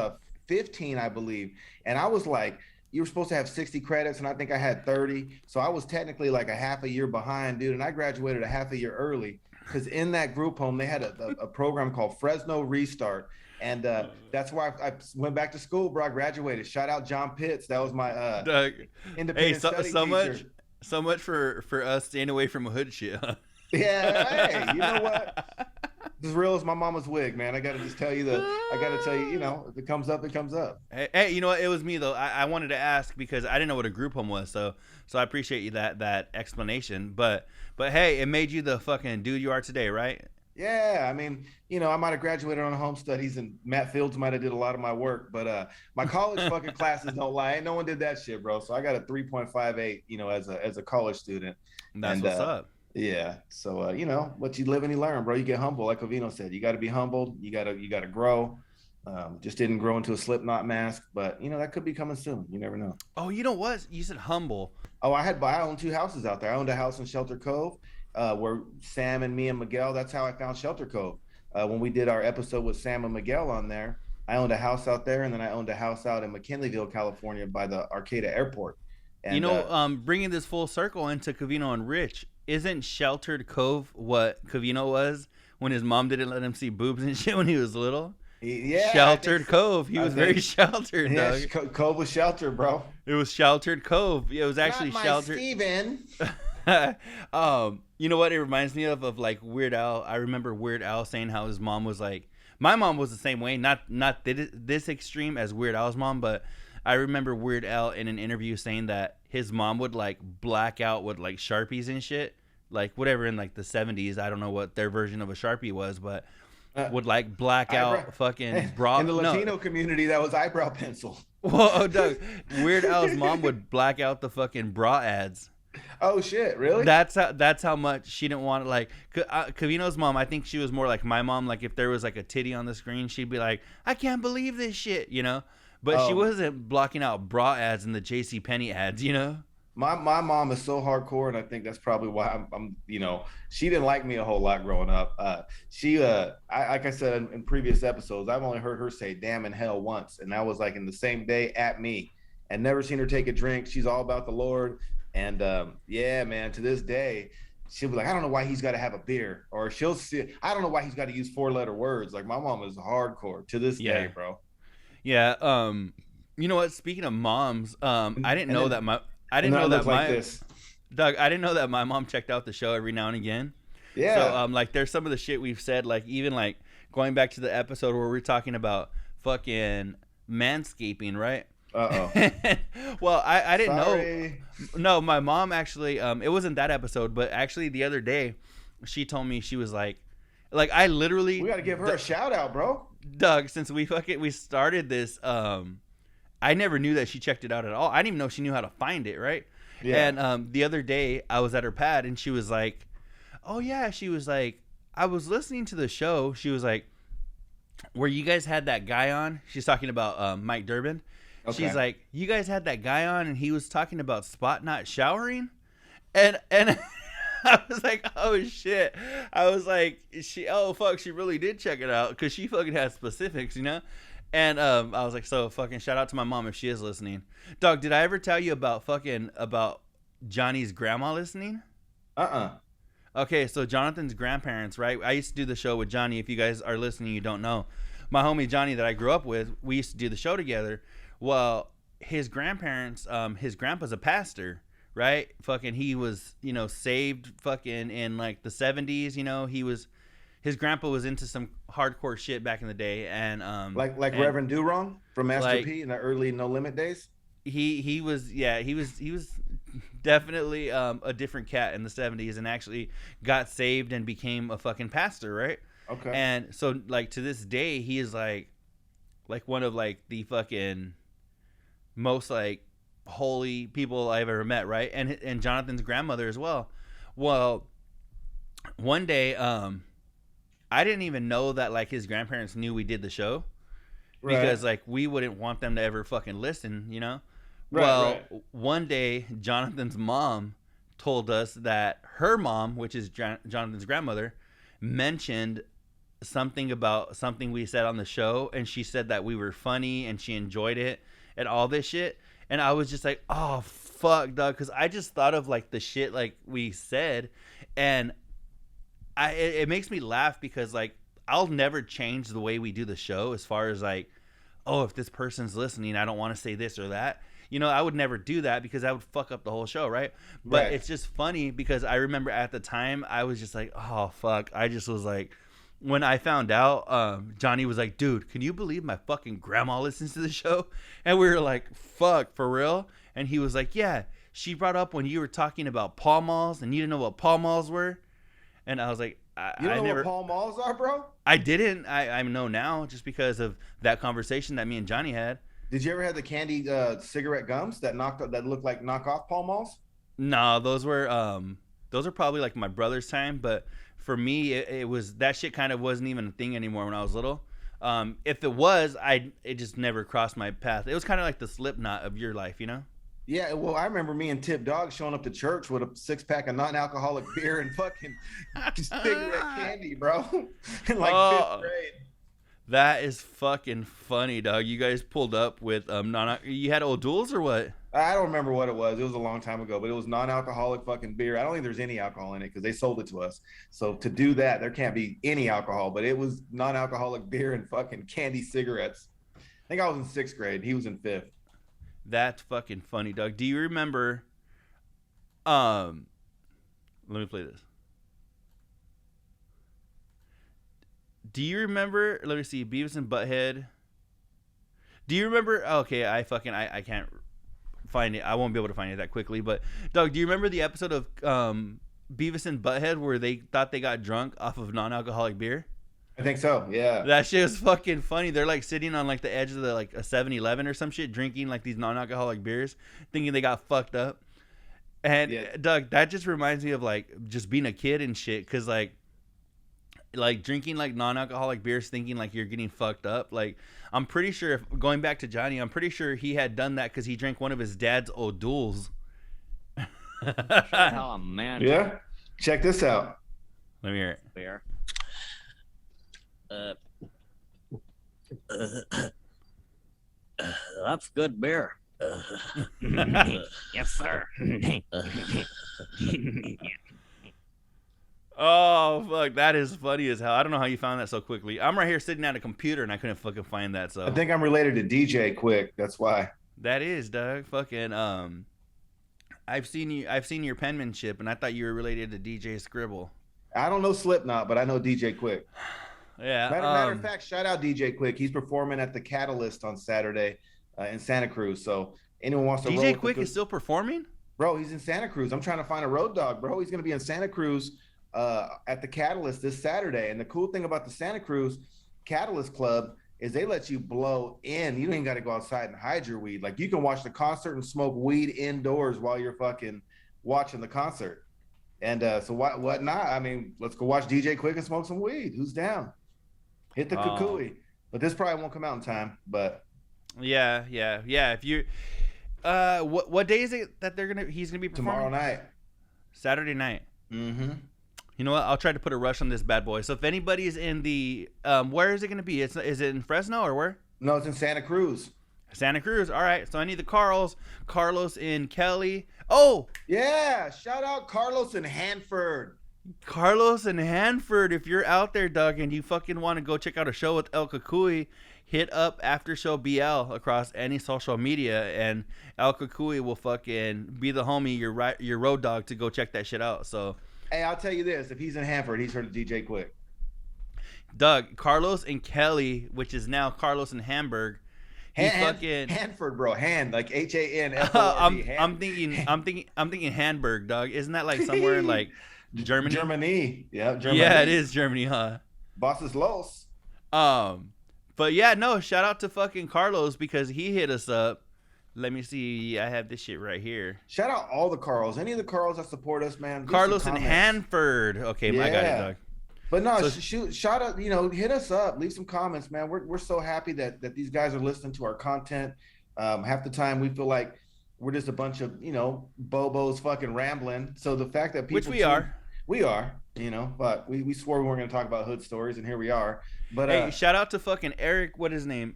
15, I believe, and I was like, you were supposed to have 60 credits, and I think I had 30, so I was technically like a half a year behind, dude, and I graduated a half a year early, because in that group home they had a program called Fresno Restart, and that's why I went back to school, bro. I graduated. Shout out John Pitts. That was my independent study teacher. So much for us staying away from hood shit, huh? Yeah, hey, you know what? As real as my mama's wig, man. I gotta just tell you you know, if it comes up, it comes up. Hey, you know what? It was me though. I wanted to ask because I didn't know what a group home was, so I appreciate you that explanation. But hey, it made you the fucking dude you are today, right? Yeah, I mean, you know, I might have graduated on home studies, and Matt Fields might have did a lot of my work, but my college fucking classes don't lie. Ain't no one did that shit, bro. So I got a 3.58, you know, as a college student. That's what's up. Yeah. So you know, what you live and you learn, bro. You get humble, like Ovino said. You got to be humbled. You gotta grow. Just didn't grow into a Slipknot mask, but you know that could be coming soon. You never know. Oh, you know what? You said humble. Oh, I owned 2 houses out there. I owned a house in Shelter Cove, where Sam and me and Miguel. That's how I found Shelter Cove. When we did our episode with Sam and Miguel on there, I owned a house out there, and then I owned a house out in McKinleyville, California, by the Arcata Airport. And, you know, bringing this full circle into Covino and Rich, isn't Sheltered Cove what Covino was when his mom didn't let him see boobs and shit when he was little? Yeah, Sheltered Cove. He was very sheltered, yeah, dog. Cove was sheltered, bro. It was Sheltered Cove. It was actually Not my sheltered. Steven. You know what it reminds me of like Weird Al. I remember Weird Al saying how his mom was like, my mom was the same way, not this extreme as Weird Al's mom, but I remember Weird Al in an interview saying that his mom would like black out with like Sharpies and shit, like whatever in like the 70s. I don't know what their version of a Sharpie was, but would like black out fucking bra. In the Latino community, that was eyebrow pencil. Whoa, Doug. Weird Al's mom would black out the fucking bra ads. Oh shit, really? That's how much she didn't want it. Like Covino's mom, I think she was more like my mom. Like if there was like a titty on the screen, she'd be like, I can't believe this shit, you know? But she wasn't blocking out bra ads and the JCPenney ads, you know? My mom is so hardcore, and I think that's probably why I'm you know, she didn't like me a whole lot growing up. She like I said in previous episodes, I've only heard her say damn in hell once, and that was like in the same day at me, and never seen her take a drink. She's all about the Lord. And yeah, man, to this day, she'll be like, I don't know why he's got to have a beer, or she'll see, I don't know why he's got to use 4-letter words. Like my mom is hardcore to this day, bro. Yeah. You know what? Speaking of moms, I didn't know that my Doug, I didn't know that my mom checked out the show every now and again. Yeah. So like, there's some of the shit we've said, like even like going back to the episode where we're talking about fucking manscaping, right? Well, I didn't know. No, my mom actually, it wasn't that episode, but actually the other day, she told me, she was like I literally. We got to give her a shout out, bro. Doug, since we started this, I never knew that she checked it out at all. I didn't even know she knew how to find it, right? Yeah. And the other day I was at her pad and she was like, oh yeah, she was like, I was listening to the show. She was like, where you guys had that guy on. She's talking about Mike Durbin. Okay. She's like, you guys had that guy on and he was talking about Spot not showering. And I was like, oh shit. I was like, she really did check it out because she fucking has specifics, you know? And I was like, so fucking shout out to my mom if she is listening. Dog, did I ever tell you about Johnny's grandma listening? Okay, so Jonathan's grandparents, right? I used to do the show with Johnny. If you guys are listening, you don't know. My homie Johnny that I grew up with, we used to do the show together. Well, his grandparents, his grandpa's a pastor, right? Fucking, he was, saved fucking in like the 70s, his grandpa was into some hardcore shit back in the day. And like Reverend Durong from Master P in the early No Limit days. He was definitely a different cat in the 70s and actually got saved and became a fucking pastor, right? Okay. And so like to this day he is like one of like the fucking most like holy people I've ever met, right? And Jonathan's grandmother as well. Well, one day I didn't even know that like his grandparents knew we did the show because like we wouldn't want them to ever fucking listen, Right. One day Jonathan's mom told us that her mom, which is Jonathan's grandmother, mentioned something about something we said on the show, and she said that we were funny and she enjoyed it and all this shit. And I was just like, oh fuck, dog, because I just thought of like the shit like we said, and it makes me laugh because like I'll never change the way we do the show as far as like, oh, if this person's listening, I don't want to say this or that. I would never do that because that would fuck up the whole show, right? But It's just funny because I remember at the time I was just like, oh fuck. I just was like, when I found out, Johnny was like, dude, can you believe my fucking grandma listens to the show? And we were like, fuck, for real? And he was like, yeah, she brought up when you were talking about Pall Malls and you didn't know what Pall Malls were. And I was like, you don't know what Pall Malls are, bro? I didn't. I know now just because of that conversation that me and Johnny had. Did you ever have the candy cigarette gums that looked like knockoff Pall Malls? No, those are probably like my brother's time, but for me it was that shit kind of wasn't even a thing anymore when I was little. If it was, it just never crossed my path. It was kind of like the Slipknot of your life, Yeah, well, I remember me and Tip Dog showing up to church with a 6-pack of non-alcoholic beer and fucking cigarette candy, bro. In like 5th grade. That is fucking funny, dog. You guys pulled up with you had O'Doul's or what? I don't remember what it was. It was a long time ago, but it was non-alcoholic fucking beer. I don't think there's any alcohol in it because they sold it to us. So to do that, there can't be any alcohol, but it was non-alcoholic beer and fucking candy cigarettes. I think I was in 6th grade. He was in 5th. That's fucking funny, Doug. Do you remember? Let me play this. Do you remember? Let me see. Beavis and Butthead. Do you remember? Okay, I can't find it. I won't be able to find it that quickly. But Doug, do you remember the episode of Beavis and Butthead where they thought they got drunk off of non-alcoholic beer? I think so. Yeah. That shit is fucking funny. They're like sitting on like the edge of a 7-Eleven or some shit, drinking like these non-alcoholic beers, thinking they got fucked up. And Doug, that just reminds me of like just being a kid and shit, because like drinking like non-alcoholic beers, thinking like you're getting fucked up. Like I'm pretty sure, going back to Johnny, I'm pretty sure he had done that because he drank one of his dad's O'Doul's. Oh man. Yeah. Check this out. Let me hear it. Beer. That's good beer. Yes, sir. Oh, fuck. That is funny as hell. I don't know how you found that so quickly. I'm right here sitting at a computer and I couldn't fucking find that. So I think I'm related to DJ Quick. That's why. That is, Doug. Fucking, I've seen your penmanship and I thought you were related to DJ Scribble. I don't know Slipknot, but I know DJ Quick. Yeah. Matter of fact, shout out DJ Quick. He's performing at the Catalyst on Saturday in Santa Cruz. So anyone wants to roll DJ with Quick is still performing? Bro, he's in Santa Cruz. I'm trying to find a road dog, bro. He's going to be in Santa Cruz at the Catalyst this Saturday. And the cool thing about the Santa Cruz Catalyst Club is they let you blow in. You ain't got to go outside and hide your weed. Like, you can watch the concert and smoke weed indoors while you're fucking watching the concert. And so what not? I mean, let's go watch DJ Quick and smoke some weed. Who's down? Hit the kukui. But this probably won't come out in time. But yeah. If you, what day is it that he's gonna be performing? Tomorrow night, Saturday night. Mm-hmm. You know what? I'll try to put a rush on this bad boy. So if anybody's in the, where is it gonna be? Is it in Fresno or where? No, it's in Santa Cruz. Santa Cruz. All right. So I need the Carlos and Kelly. Oh yeah! Shout out Carlos and Hanford. Carlos and Hanford, if you're out there, Doug, and you fucking want to go check out a show with El Cucuy, hit up AfterShowBL across any social media, and El Cucuy will fucking be the homie, your road dog, to go check that shit out. So, hey, I'll tell you this: if he's in Hanford, he's heard of DJ Quick. Doug, Carlos and Kelly, which is now Carlos and Hamburg. Hanford, bro. Hand, like HAN. I'm thinking Hamburg, Doug. Isn't that like somewhere in like Germany? Yeah, Germany. Yeah, it is Germany, huh? Bosses Los. But yeah, no, shout out to fucking Carlos because he hit us up. Let me see. I have this shit right here. Shout out all the Carls. Any of the Carls that support us, man. Carlos and Hanford. Okay, I got it, Doug. But no, shout out, hit us up, leave some comments, man. We're so happy that these guys are listening to our content. Half the time we feel like we're just a bunch of, bobos fucking rambling. So the fact that people, which we are, but we swore we weren't going to talk about hood stories, and here we are. But hey, shout out to fucking Eric, what is his name?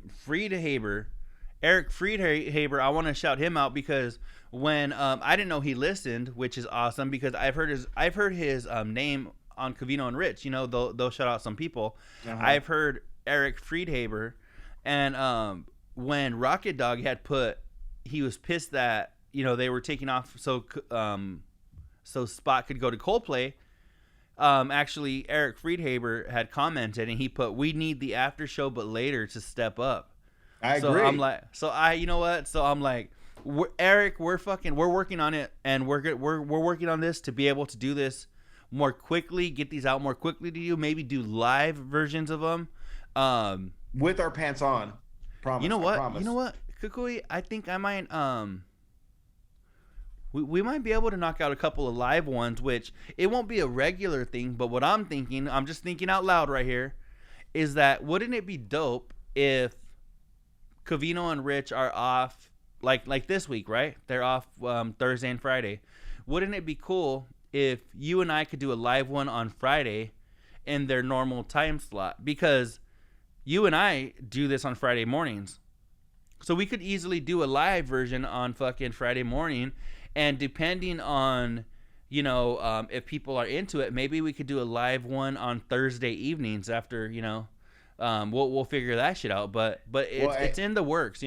Eric Friedhaber. I want to shout him out because when I didn't know he listened, which is awesome because I've heard his name on Covino and Rich, they'll shout out some people. I've heard Eric Friedhaber, and when Rocket Dog he was pissed that they were taking off so Spot could go to Coldplay. Actually, Eric Friedhaber had commented and he put, "We need the after show, but later to step up." I agree. So I'm like, you know what? So I'm like, Eric, we're working on it, and we're working on this to be able to do this more quickly, get these out more quickly to you, maybe do live versions of them. With our pants on. Promise. You know what? Cucuy, I think I might, we might be able to knock out a couple of live ones, which it won't be a regular thing, but what I'm thinking, I'm just thinking out loud right here, is that wouldn't it be dope if Covino and Rich are off, like this week, right? They're off Thursday and Friday. Wouldn't it be cool if you and I could do a live one on Friday in their normal time slot? Because you and I do this on Friday mornings. So we could easily do a live version on fucking Friday morning. And depending on, if people are into it, maybe we could do a live one on Thursday evenings after, we'll figure that shit out. But it's in the works,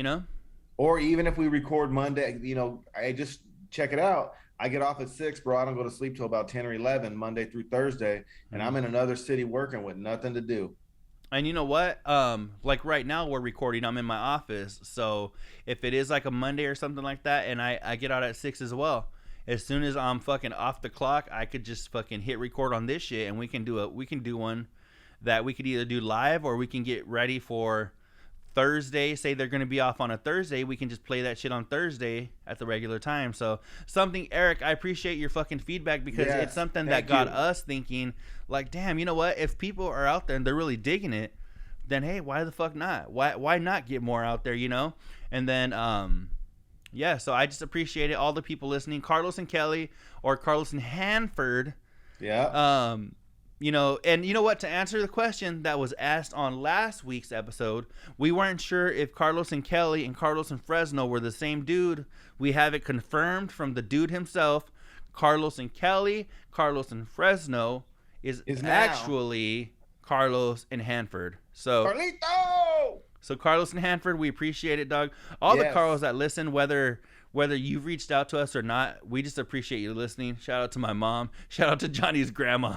Or even if we record Monday, I just check it out. I get off at 6, bro. I don't go to sleep till about 10 or 11, Monday through Thursday. And I'm in another city working with nothing to do. And you know what? Like right now we're recording. I'm in my office. So if it is like a Monday or something like that, and I get out at 6 as well, as soon as I'm fucking off the clock, I could just fucking hit record on this shit, and we can do one that we could either do live or we can get ready for Thursday. Say they're going to be off on a Thursday, we can just play that shit on Thursday at the regular time. So Eric, I appreciate your fucking feedback because it's something that got us thinking, like, damn, you know what, if people are out there and they're really digging it, then hey, why the fuck not? Why not get more out there, And then so I just appreciate it, all the people listening, Carlos and Kelly or Carlos and Hanford. And you know what? To answer the question that was asked on last week's episode, we weren't sure if Carlos and Kelly and Carlos and Fresno were the same dude. We have it confirmed from the dude himself. Carlos and Kelly, Carlos and Fresno is actually Carlos and Hanford. So Carlito! So Carlos and Hanford, we appreciate it, Doug. All the Carlos that listen, whether you've reached out to us or not, we just appreciate you listening. Shout out to my mom. Shout out to Johnny's grandma.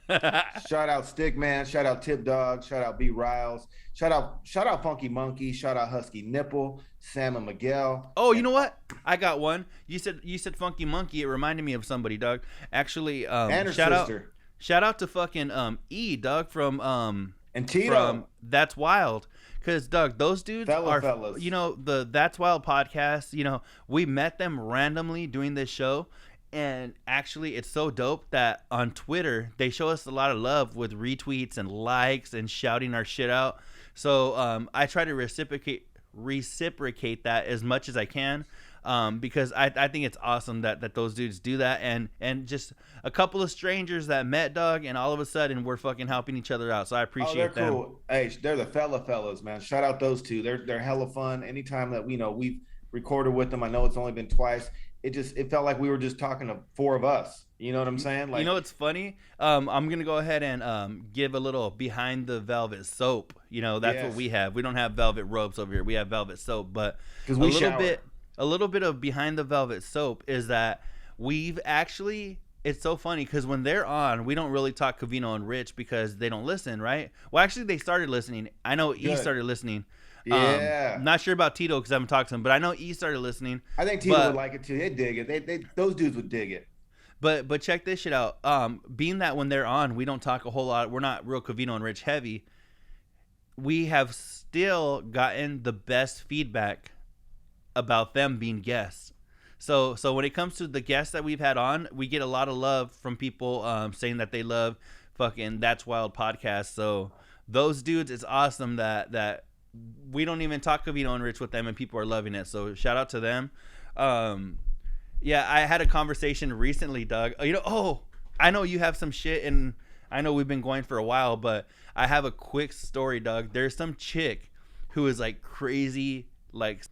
Shout out Stickman. Shout out Tip Dog. Shout out B Riles. Shout out Funky Monkey. Shout out Husky Nipple. Sam and Miguel. Oh, you know what? I got one. You said Funky Monkey. It reminded me of somebody, dog. Actually, And her shout sister. Shout out to fucking E, Doug, from And Tito. from That's Wild. Cause Doug, those dudes are fellas. you know, the That's Wild podcast, you know, we met them randomly doing this show, and actually it's so dope that on Twitter they show us a lot of love with retweets and likes and shouting our shit out. So I try to reciprocate that as much as I can. Because I think it's awesome that those dudes do that, and just a couple of strangers that met Doug, and all of a sudden we're fucking helping each other out. So I appreciate they're them. cool. Hey, they're the fellas, man. Shout out those two. They're hella fun. Anytime that we've recorded with them, I know it's only been twice. It felt like we were just talking to four of us. You know what I'm saying? Like, you know, it's funny. I'm gonna go ahead and give a little behind the velvet soap. You know, that's what we have. We don't have velvet ropes over here. We have velvet soap, but because we a little bit of behind the velvet soap is that we've actually, it's so funny because when they're on, we don't really talk Covino and Rich because they don't listen, right? Well, actually, they started listening. I know E started listening. Yeah. I'm not sure about Tito because I haven't talked to him, but I know E started listening. I think Tito would like it too. They dig it. Those dudes would dig it. But check this shit out. Being that when they're on, we don't talk a whole lot. We're not real Covino and Rich heavy. We have still gotten the best feedback about them being guests. So when it comes to the guests that we've had on, we get a lot of love from people saying that they love fucking That's Wild podcast. So those dudes, it's awesome that we don't even talk Covino and Rich with them and people are loving it. So shout out to them. Yeah, I had a conversation recently, Doug. I know you have some shit, and I know we've been going for a while, but I have a quick story, Doug. There's some chick who is like crazy, like,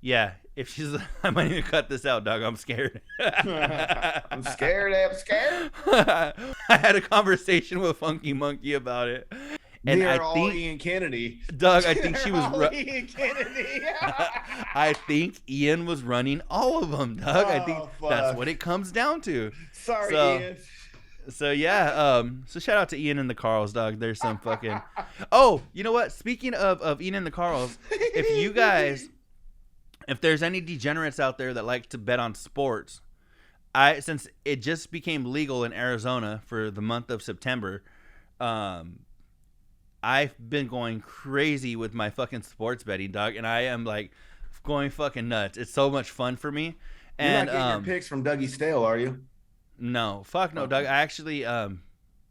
yeah, if she's, I might even cut this out, Doug. I'm scared. I'm scared. I had a conversation with Funky Monkey about it. And They're I all think Ian Kennedy. Doug, I think she was Ian Kennedy. I think Ian was running all of them, Doug. I think that's fuck. what it comes down to. Sorry, Ian. So yeah, so shout out to Ian and the Carls, Doug. There's some fucking. Oh, you know what? Speaking of Ian and the Carls, if you guys, if there's any degenerates out there that like to bet on sports, since it just became legal in Arizona for the month of September, I've been going crazy with my fucking sports betting, dog, and I am like going fucking nuts. It's so much fun for me. And you're not getting your picks from Dougie Stale, are you? No, fuck no, Okay. Doug. I actually, no,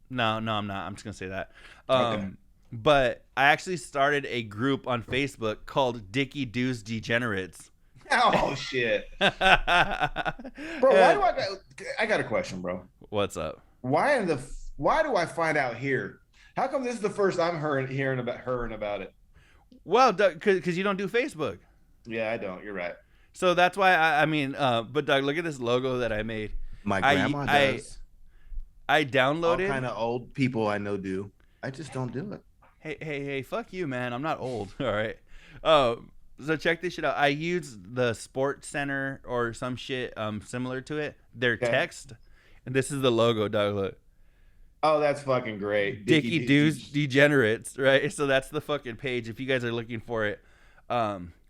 I'm not. I'm just gonna say that. Okay. But I actually started a group on Facebook called Dickie Doos Degenerates. Oh shit, bro! I got a question, bro. What's up? Why do I find out here? How come this is the first I'm hearing about it? Well, Doug, because you don't do Facebook. Yeah, I don't. You're right. So that's why I mean, but Doug, look at this logo that I made. My grandma does. I All downloaded. kind of old people I know do. I just don't do it. Hey, fuck you, man. I'm not old. All right. So check this shit out. I used the Sports Center or some shit similar to it. Their text, and this is the logo, Doug. Look. Oh, that's fucking great. Dickie Doos Degenerates, right? So that's the fucking page if you guys are looking for it.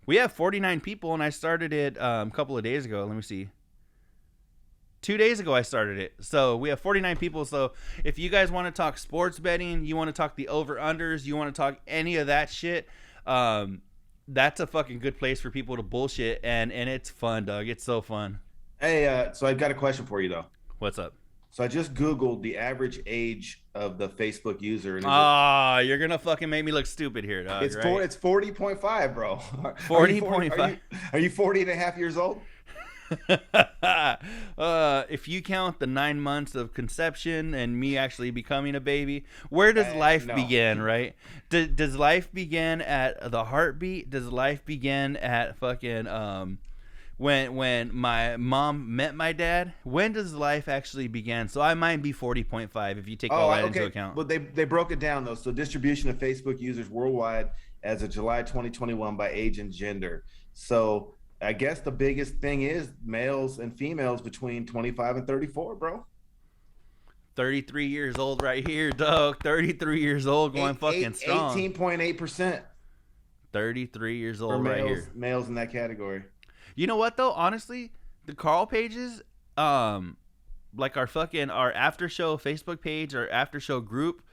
We have 49 people, and I started it a couple of days ago. Let me see. 2 days ago I started it. So we have 49 people. So if you guys want to talk sports betting, you want to talk the over-unders, you want to talk any of that shit, that's a fucking good place for people to bullshit, and it's fun, Doug. It's so fun. Hey, so I've got a question for you, though. What's up? So I just Googled the average age of the Facebook user. And You're going to fucking make me look stupid here, dog. it's right? it's 40.5, bro. 40.5. Are you 40 and a half years old? If you count the 9 months of conception and me actually becoming a baby, where does life begin, right? Does life begin at the heartbeat? Does life begin at fucking when my mom met my dad? When does life actually begin? So I might be 40.5 if you take all that into account. But they broke it down, though. So distribution of Facebook users worldwide as of July 2021 by age and gender. So I guess the biggest thing is males and females between 25 and 34, bro. 33 years old right here, dog. 33 years old, going fucking strong. 18.8%. 33 years old for right males, here. Males in that category. You know what though? Honestly, the Carl pages, like our after show Facebook page, our after show group.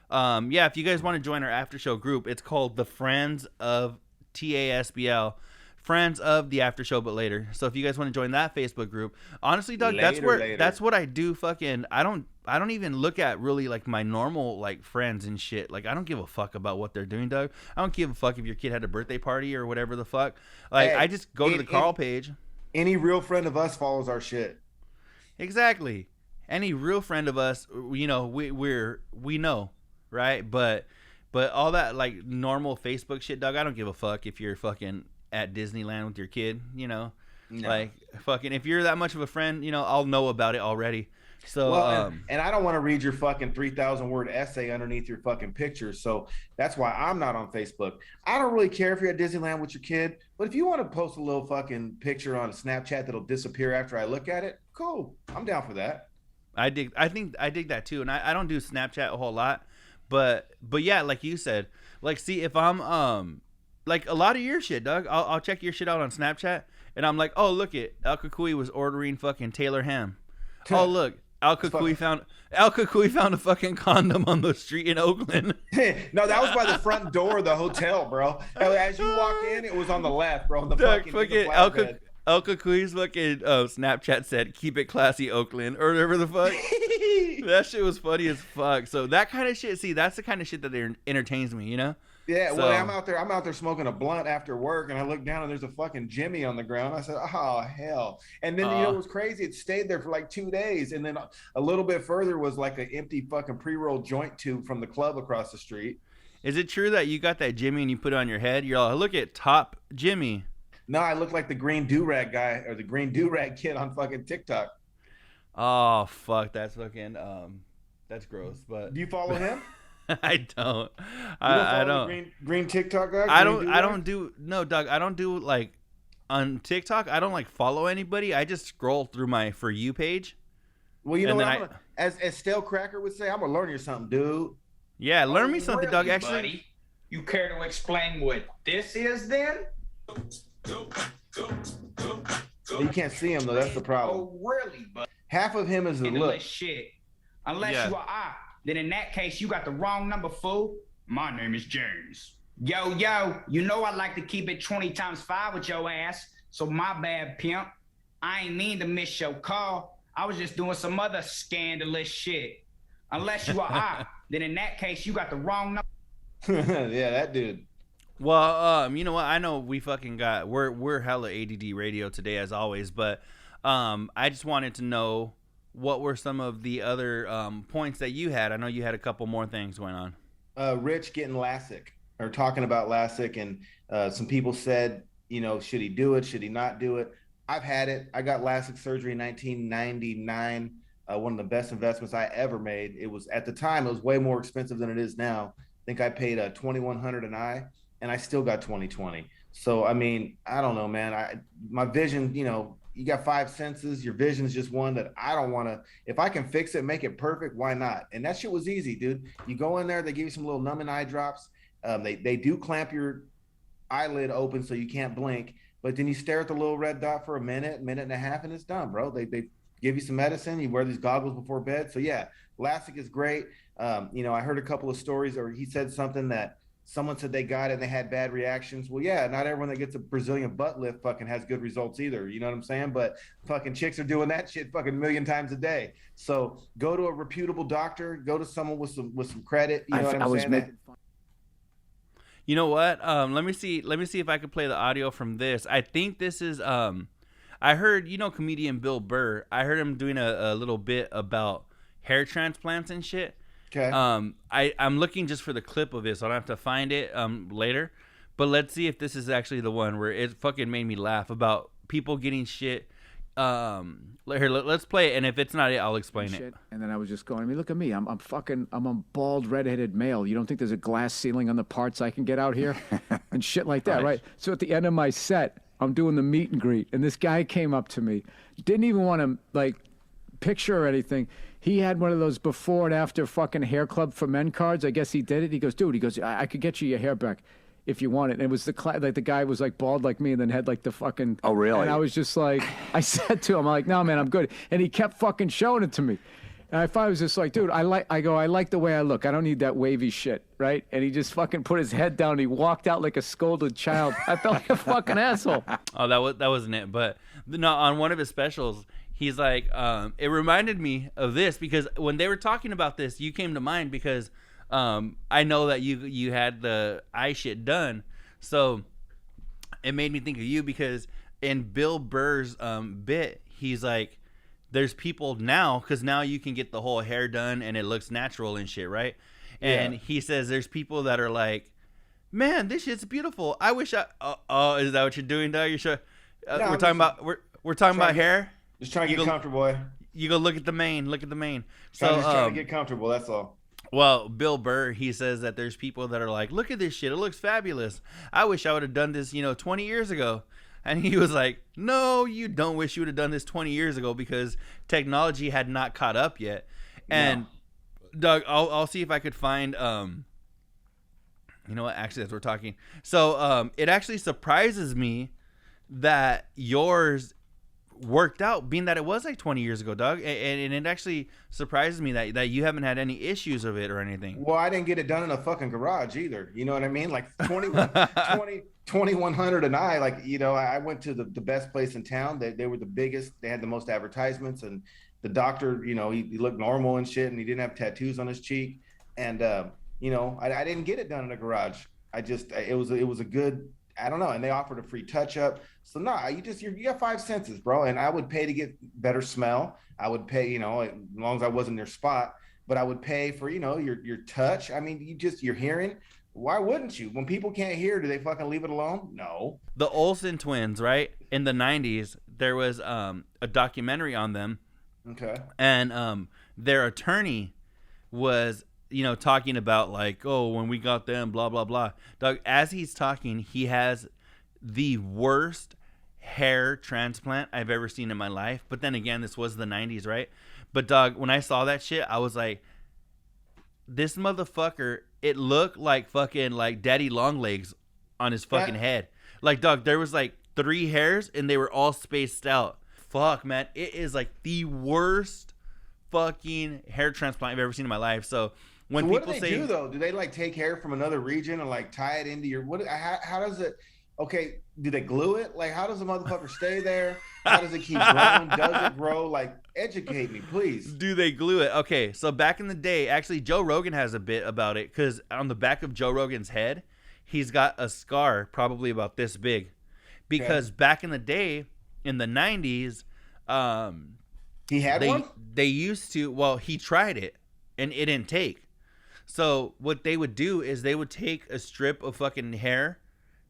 Yeah, if you guys want to join our after show group, it's called the Friends of TASBL. Friends of the After Show, but later. So if you guys want to join that Facebook group, honestly, Doug, that's what I do. Fucking, I don't even look at really like my normal like friends and shit. Like I don't give a fuck about what they're doing, Doug. I don't give a fuck if your kid had a birthday party or whatever the fuck. Like I just go to the Carl page. Any real friend of us follows our shit. Exactly. Any real friend of us, you know, we know, right? But all that like normal Facebook shit, Doug, I don't give a fuck if you're fucking at Disneyland with your kid, you know. No. Like fucking if you're that much of a friend, you know, I'll know about it already. So and I don't want to read your fucking 3,000 word essay underneath your fucking pictures. So that's why I'm not on Facebook. I don't really care if you're at Disneyland with your kid, but if you want to post a little fucking picture on Snapchat that'll disappear after I look at it, cool. I'm down for that. I dig that too. And I don't do Snapchat a whole lot, but yeah, like you said, like see if I'm like a lot of your shit, Doug. I'll check your shit out on Snapchat, and I'm like, oh look it, Al Kukui was ordering fucking Taylor ham. Oh look, Al Kukui found a fucking condom on the street in Oakland. No, that was by the front door of the hotel, bro. As you walked in, it was on the left, bro. The Doug, fucking Al Kukui's fucking Snapchat said, "Keep it classy, Oakland," or whatever the fuck. That shit was funny as fuck. So that kind of shit, see, that's the kind of shit that entertains me, you know. Yeah, well, I'm out there smoking a blunt after work, and I look down and there's a fucking Jimmy on the ground. I said, "Oh hell!" And then you know it was crazy. It stayed there for like 2 days, and then a little bit further was like an empty fucking pre-rolled joint tube from the club across the street. Is it true that you got that Jimmy and you put it on your head? You're all, look at Top Jimmy. No, I look like the green do-rag guy or the green do-rag kid on fucking TikTok. Oh fuck, that's fucking that's gross. But do you follow him? I don't. I don't. Green TikTok guy. I don't do Doug. I don't do like on TikTok. I don't like follow anybody. I just scroll through my For You page. Well, you know what? As Stale Cracker would say, I'm gonna learn you something, dude. Yeah, learn me something, really, Doug. Actually, buddy? You care to explain what this is, then? You can't see him though. That's the problem. Oh, really, buddy? Half of him is the look. Shit. Unless you are I. Then in that case, you got the wrong number, fool. My name is James. Yo, you know I like to keep it 20 times 5 with your ass, so my bad, pimp. I ain't mean to miss your call. I was just doing some other scandalous shit. Unless you are I, then in that case, you got the wrong number. Yeah, that dude. Well, you know what? I know we fucking we're hella ADD radio today as always, but I just wanted to know what were some of the other points that you had? I know you had a couple more things going on. Rich getting LASIK, or talking about LASIK, and some people said, you know, should he do it? Should he not do it? I've had it. I got LASIK surgery in 1999. One of the best investments I ever made. It was, at the time, it was way more expensive than it is now. I think I paid $2,100 an eye, and I still got 20/20. So, I mean, I don't know, man. My vision, you know, you got 5 senses. Your vision is just one that I don't want to. If I can fix it, make it perfect, why not? And that shit was easy, dude. You go in there, they give you some little numbing eye drops. They do clamp your eyelid open so you can't blink, but then you stare at the little red dot for a minute and a half, and it's done, bro. They give you some medicine. You wear these goggles before bed. So yeah, LASIK is great. You know, I heard a couple of stories, or he said something that someone said they got it and they had bad reactions. Well, yeah, not everyone that gets a Brazilian butt lift fucking has good results either. You know what I'm saying? But fucking chicks are doing that shit fucking 1,000,000 times a day. So go to a reputable doctor, go to someone with some credit. You know what I'm saying? You know what? Let me see if I can play the audio from this. I think this is I heard, you know, comedian Bill Burr. I heard him doing a little bit about hair transplants and shit. Okay. I'm looking just for the clip of it, so I don't have to find it later. But let's see if this is actually the one where it fucking made me laugh about people getting shit. Here, let's play it, and if it's not it, I'll explain it. And then I was just going, I mean, look at me. I'm a bald, redheaded male. You don't think there's a glass ceiling on the parts I can get out here? And shit like that, right? So at the end of my set, I'm doing the meet and greet, and this guy came up to me, didn't even want to, like, picture or anything. He had one of those before and after fucking hair club for men cards. I guess he did it. He goes, dude, I could get you your hair back if you want it. And it was like the guy was like bald like me and then had like the fucking. Oh, really? And I was just like, I said to him, I'm like, no, man, I'm good. And he kept fucking showing it to me. And I finally was just like, dude, I like the way I look. I don't need that wavy shit, right? And he just fucking put his head down and he walked out like a scolded child. I felt like a fucking asshole. Oh, that wasn't it. But no, on one of his specials, he's like, it reminded me of this because when they were talking about this, you came to mind because I know that you had the eye shit done. So it made me think of you because in Bill Burr's bit, he's like, there's people now, because now you can get the whole hair done and it looks natural and shit, right? And he says there's people that are like, man, this shit's beautiful. I wish I. Oh, is that what you're doing, Doug? You sure? No, we're talking about hair. Just trying to get comfortable. Boy. You go look at the mane. Look at the mane. So just trying to get comfortable. That's all. Well, Bill Burr, he says that there's people that are like, look at this shit. It looks fabulous. I wish I would have done this, 20 years ago. And he was like, no, you don't wish you would have done this 20 years ago because technology had not caught up yet. And Doug, I'll see if I could find, you know what? Actually, as we're talking. So it actually surprises me that yours worked out, being that it was like 20 years ago, Doug. And it actually surprises me that you haven't had any issues of it or anything. Well, I didn't get it done in a fucking garage either. You know what I mean? Like 2100 and I went to the best place in town. They were the biggest. They had the most advertisements, and the doctor, he looked normal and shit, and he didn't have tattoos on his cheek. And I didn't get it done in a garage. It was a good, I don't know. And they offered a free touch up. So you got 5 senses, bro. And I would pay to get better smell. I would pay, as long as I wasn't their spot, but I would pay for, your touch. I mean, your hearing. Why wouldn't you? When people can't hear, do they fucking leave it alone? No. The Olsen Twins, right? In the 90s, there was a documentary on them. Okay. And their attorney was, talking about like, oh, when we got them, blah, blah, blah. Doug, as he's talking, he has the worst hair transplant I've ever seen in my life. But then again, this was the 90s, right? But Doug, when I saw that shit, I was like, this motherfucker, it looked like fucking like Daddy Longlegs on his fucking head. Like, Doug, there was like 3 hairs and they were all spaced out. Fuck, man. It is like the worst fucking hair transplant I've ever seen in my life. So when what people do they do though? Do they like take hair from another region and like tie it into your, how does it, okay, do they glue it? Like, how does the motherfucker stay there? How does it keep growing? Does it grow? Like, educate me, please. Do they glue it? Okay, so back in the day, actually, Joe Rogan has a bit about it because on the back of Joe Rogan's head, he's got a scar probably about this big. Because back in the day, in the 90s, he had one? They used to, well, he tried it, and it didn't take. So what they would do is they would take a strip of fucking hair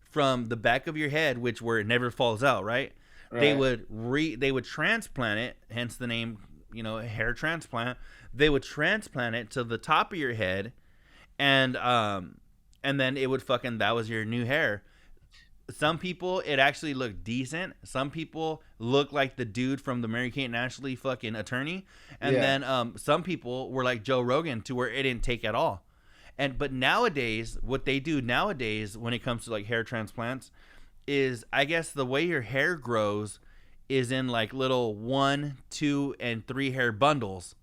from the back of your head, where it never falls out, right? They would transplant it, hence the name, hair transplant. They would transplant it to the top of your head, and then it would that was your new hair. Some people, it actually looked decent. Some people look like the dude from the Mary Kate and Ashley fucking attorney, and then some people were like Joe Rogan to where it didn't take at all. But nowadays, what they do nowadays when it comes to like hair transplants is, I guess the way your hair grows is in like little 1, 2, and 3 hair bundles.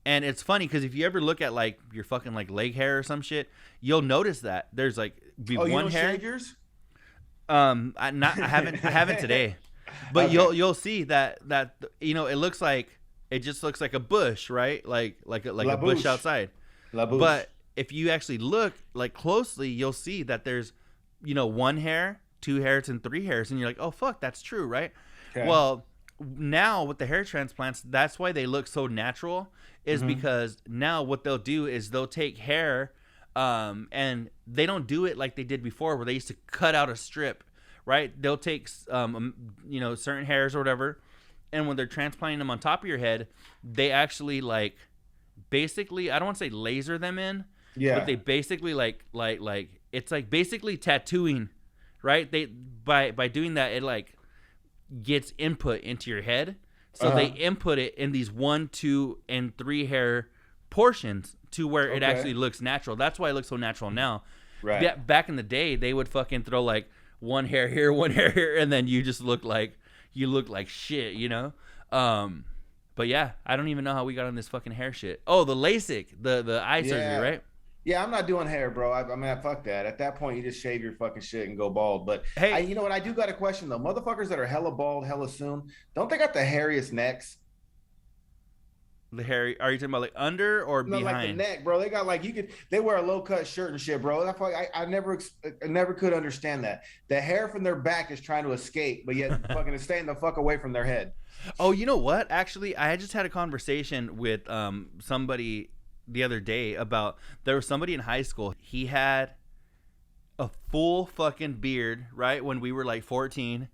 And it's funny because if you ever look at like your fucking like leg hair or some shit, you'll notice that there's like one hair. Shave yours? I haven't today, but okay. you'll see that it just looks like a bush, right? Like a bush outside. But if you actually look like closely, you'll see that there's 1 hair, 2 hairs, and 3 hairs, and you're like, oh fuck, that's true, right? Okay. Well, now with the hair transplants, that's why they look so natural, is because now what they'll do is they'll take hair, and they don't do it like they did before, where they used to cut out a strip, right? They'll take certain hairs or whatever, and when they're transplanting them on top of your head, they actually like basically, I don't want to say laser them in, but they basically like it's like basically tattooing, right? They by doing that, it like gets input into your head. So they input it in these 1, 2, and 3 hair portions to where it actually looks natural. That's why it looks so natural now. Right. Back in the day, they would fucking throw like 1 hair here, 1 hair here, and then you just look like shit, you know? But yeah, I don't even know how we got on this fucking hair shit. Oh, the LASIK, the eye surgery, right? Yeah, I'm not doing hair, bro. I mean, fuck that. At that point, you just shave your fucking shit and go bald. But hey, you know what? I do got a question though. Motherfuckers that are hella bald, hella soon, don't they got the hairiest necks? The hairy? Are you talking about like under or behind? Like the neck, bro. They got like they wear a low cut shirt and shit, bro. That's why I never could understand that. The hair from their back is trying to escape, but yet fucking is staying the fuck away from their head. Oh, you know what? Actually, I just had a conversation with somebody the other day about there was somebody in high school. He had a full fucking beard, right, when we were like 14,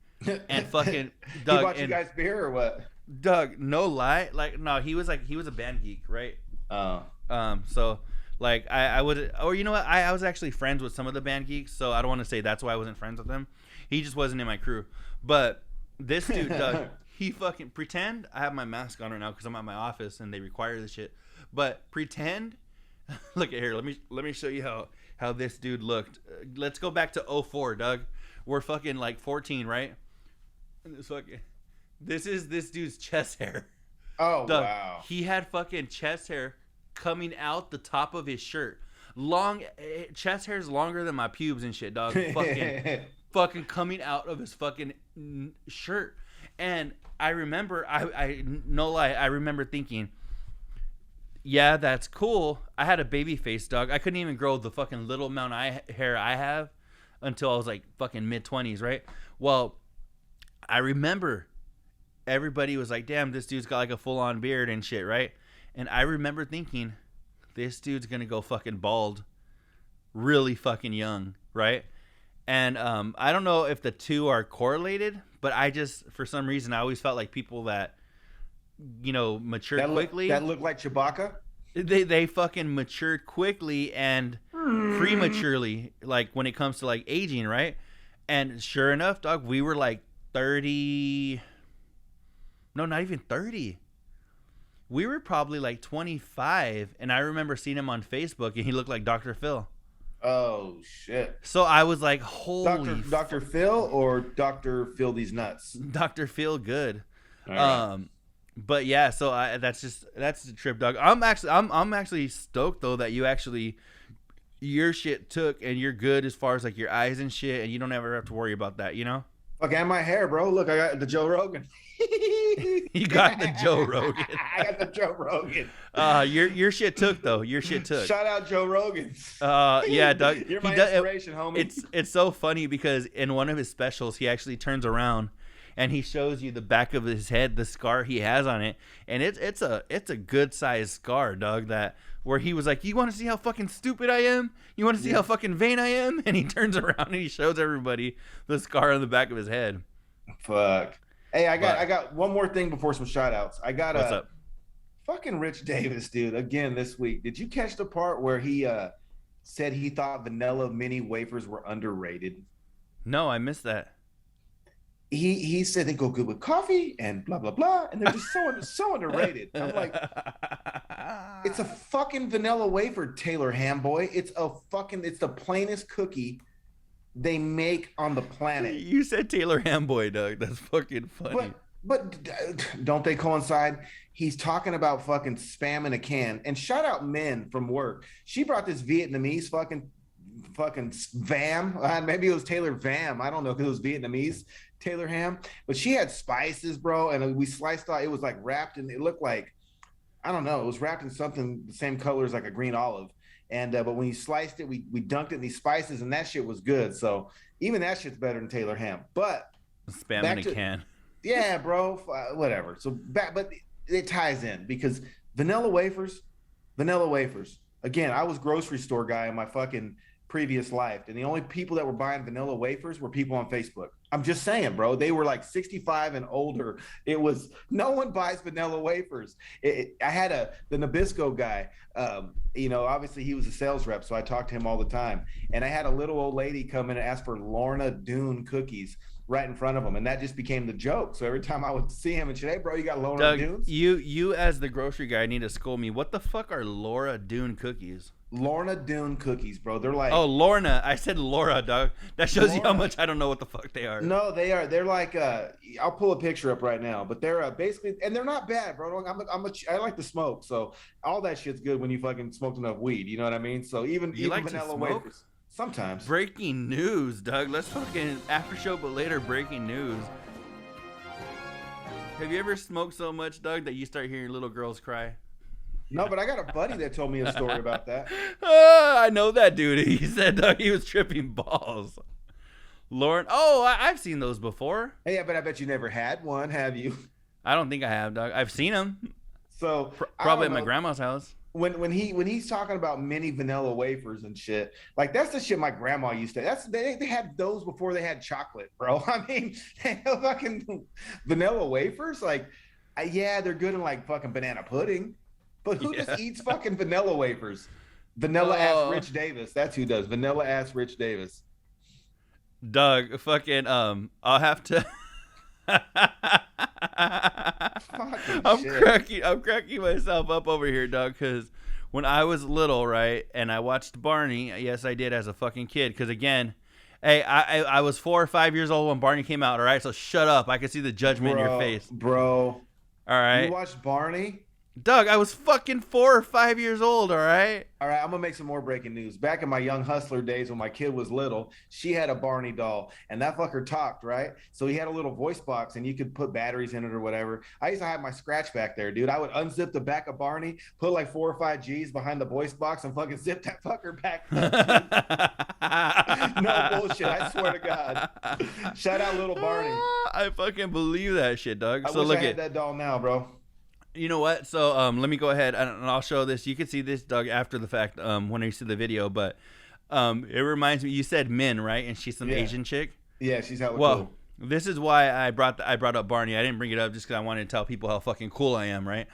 and fucking Doug. He bought you guys beer or what? Doug, no lie, like no, he was a band geek, right? So like I would, or you know what, I was actually friends with some of the band geeks, so I don't want to say that's why I wasn't friends with him. He just wasn't in my crew. But this dude, Doug, he fucking pretend I have my mask on right now because I'm at my office and they require this shit. But pretend, look at here. Let me show you how this dude looked. Let's go back to 2004, Doug. We're fucking like 14, right? And this is this dude's chest hair. Oh, Doug, wow. He had fucking chest hair coming out the top of his shirt. Long chest hair is longer than my pubes and shit, dog. Fucking coming out of his fucking shirt. And I remember, I no lie, I remember thinking, yeah, that's cool. I had a baby face, dog. I couldn't even grow the fucking little amount of hair I have until I was like fucking mid-20s, right? Well, I remember everybody was like, damn, this dude's got like a full-on beard and shit, right? And I remember thinking, this dude's gonna go fucking bald really fucking young, right? And I don't know if the two are correlated, but I just, for some reason, I always felt like people that, you know, matured quickly. That look like Chewbacca? They fucking matured quickly and prematurely, like when it comes to like aging, right? And sure enough, dog, we were like 30. No, not even 30. We were probably like 25, and I remember seeing him on Facebook, and he looked like Dr. Phil. Oh shit! So I was like, "Holy, Dr. Phil or Dr. Phil these nuts?" Dr. Phil good. Right. But yeah, so that's the trip, dog. I'm actually stoked though that your shit took and you're good as far as like your eyes and shit, and you don't ever have to worry about that, you know? Okay, and my hair, bro. Look, I got the Joe Rogan. You got the Joe Rogan. I got the Joe Rogan. Your shit took though. Your shit took. Shout out Joe Rogan. Yeah, Doug. You're my inspiration, homie. It's so funny because in one of his specials, he actually turns around and he shows you the back of his head, the scar he has on it, and it's a good sized scar, Doug. That where he was like, "You want to see how fucking stupid I am? You want to see how fucking vain I am?" And he turns around and he shows everybody the scar on the back of his head. Fuck. Hey, I got one more thing before some shout outs. I got what's up? Fucking Rich Davis, dude, again this week. Did you catch the part where he said he thought vanilla mini wafers were underrated? No, I missed that. He said they go good with coffee and blah blah blah, and they're just so underrated. I'm like, it's a fucking vanilla wafer, Taylor Hamboy. It's the plainest cookie they make on the planet. You said Taylor Hamboy, Doug. That's fucking funny. But don't they coincide? He's talking about fucking spam in a can. And shout out Min from work. She brought this Vietnamese fucking Vam. Maybe it was Taylor Vam. I don't know because it was Vietnamese Taylor Ham. But she had spices, bro. And we sliced out. It was like wrapped in. It looked like, I don't know. It was wrapped in something the same color as like a green olive. And but when you sliced it, we dunked it in these spices, and that shit was good. So even that shit's better than Taylor Ham. But spam in a can. Yeah, bro. Whatever. So but it ties in because vanilla wafers. Again, I was grocery store guy in my fucking previous life, and the only people that were buying vanilla wafers were people on Facebook. I'm just saying, bro. They were like 65 and older. It was no one buys vanilla wafers. I had the Nabisco guy. Obviously he was a sales rep, so I talked to him all the time. And I had a little old lady come in and ask for Lorna Doone cookies. right in front of him, and that just became the joke. So every time I would see him and say, "Hey, bro, you got Laura Doug, Dunes?" you as the grocery guy need to school me. What the fuck are Laura Dune cookies? Lorna Dune cookies, bro. They're like Lorna. I said Laura, dog. That shows you how Lorna. much I don't know what the fuck they are. No, they are. They're like I'll pull a picture up right now, but they're basically, and they're not bad, bro. I like to smoke, so all that shit's good when you fucking smoked enough weed. You know what I mean? So even like to vanilla smoke? wafers. Sometimes. Breaking news, Doug. Let's fucking after show, but later breaking news. Have you ever smoked so much, Doug, that you start hearing little girls cry? No, but I got a buddy that told me a story about that. I know that dude. He said he was tripping balls. Lauren. Oh, I've seen those before. Hey, but I bet you never had one, have you? I don't think I have, Doug. I've seen them. So probably at my grandma's house. When he's talking about mini vanilla wafers and shit, like that's the shit my grandma used to. They had those before they had chocolate, bro. I mean, fucking vanilla wafers, like, yeah, they're good in like fucking banana pudding. But who just eats fucking vanilla wafers? Vanilla ass Rich Davis. That's who does. Vanilla ass Rich Davis. Doug, fucking I'll have to I'm cracking myself up over here, Doug, because when I was little, right, and I watched Barney, yes, I did as a fucking kid, because again, hey, I was 4 or 5 years old when Barney came out, all right? So shut up. I can see the judgment in your face. Bro. All right? You watched Barney? Doug, I was fucking 4 or 5 years old, all right? All right, I'm going to make some more breaking news. Back in my young hustler days when my kid was little, she had a Barney doll, and that fucker talked, right? So he had a little voice box, and you could put batteries in it or whatever. I used to have my scratch back there, dude. I would unzip the back of Barney, put like 4 or 5 G's behind the voice box, and fucking zip that fucker back up. No bullshit, I swear to God. Shout out little Barney. I fucking believe that shit, Doug. I wish I had that doll now, bro. You know what? So let me go ahead and I'll show this. You can see this, Doug, after the fact when you see the video. But it reminds me. You said Min, right? And she's some Asian chick. Yeah, she's hella cool. This is why I brought up Barney. I didn't bring it up just because I wanted to tell people how fucking cool I am, right?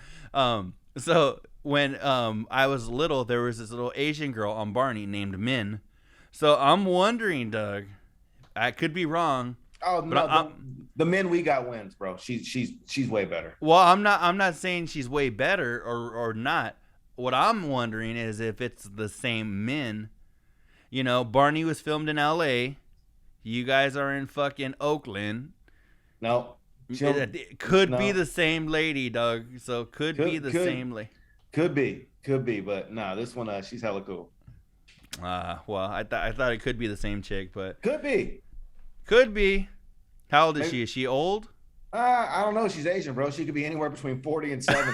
So when I was little, there was this little Asian girl on Barney named Min. So I'm wondering, Doug, I could be wrong. Oh no, the men we got wins, bro. She's way better. Well, I'm not saying she's way better or not. What I'm wondering is if it's the same men. You know, Barney was filmed in L.A. You guys are in fucking Oakland. No, it could be the same lady, Doug. So could be the same lady. Could be, but nah, this one she's hella cool. Well, I thought it could be the same chick, but could be. How old is she? Is she old? I don't know. She's Asian, bro. She could be anywhere between 40 and 70.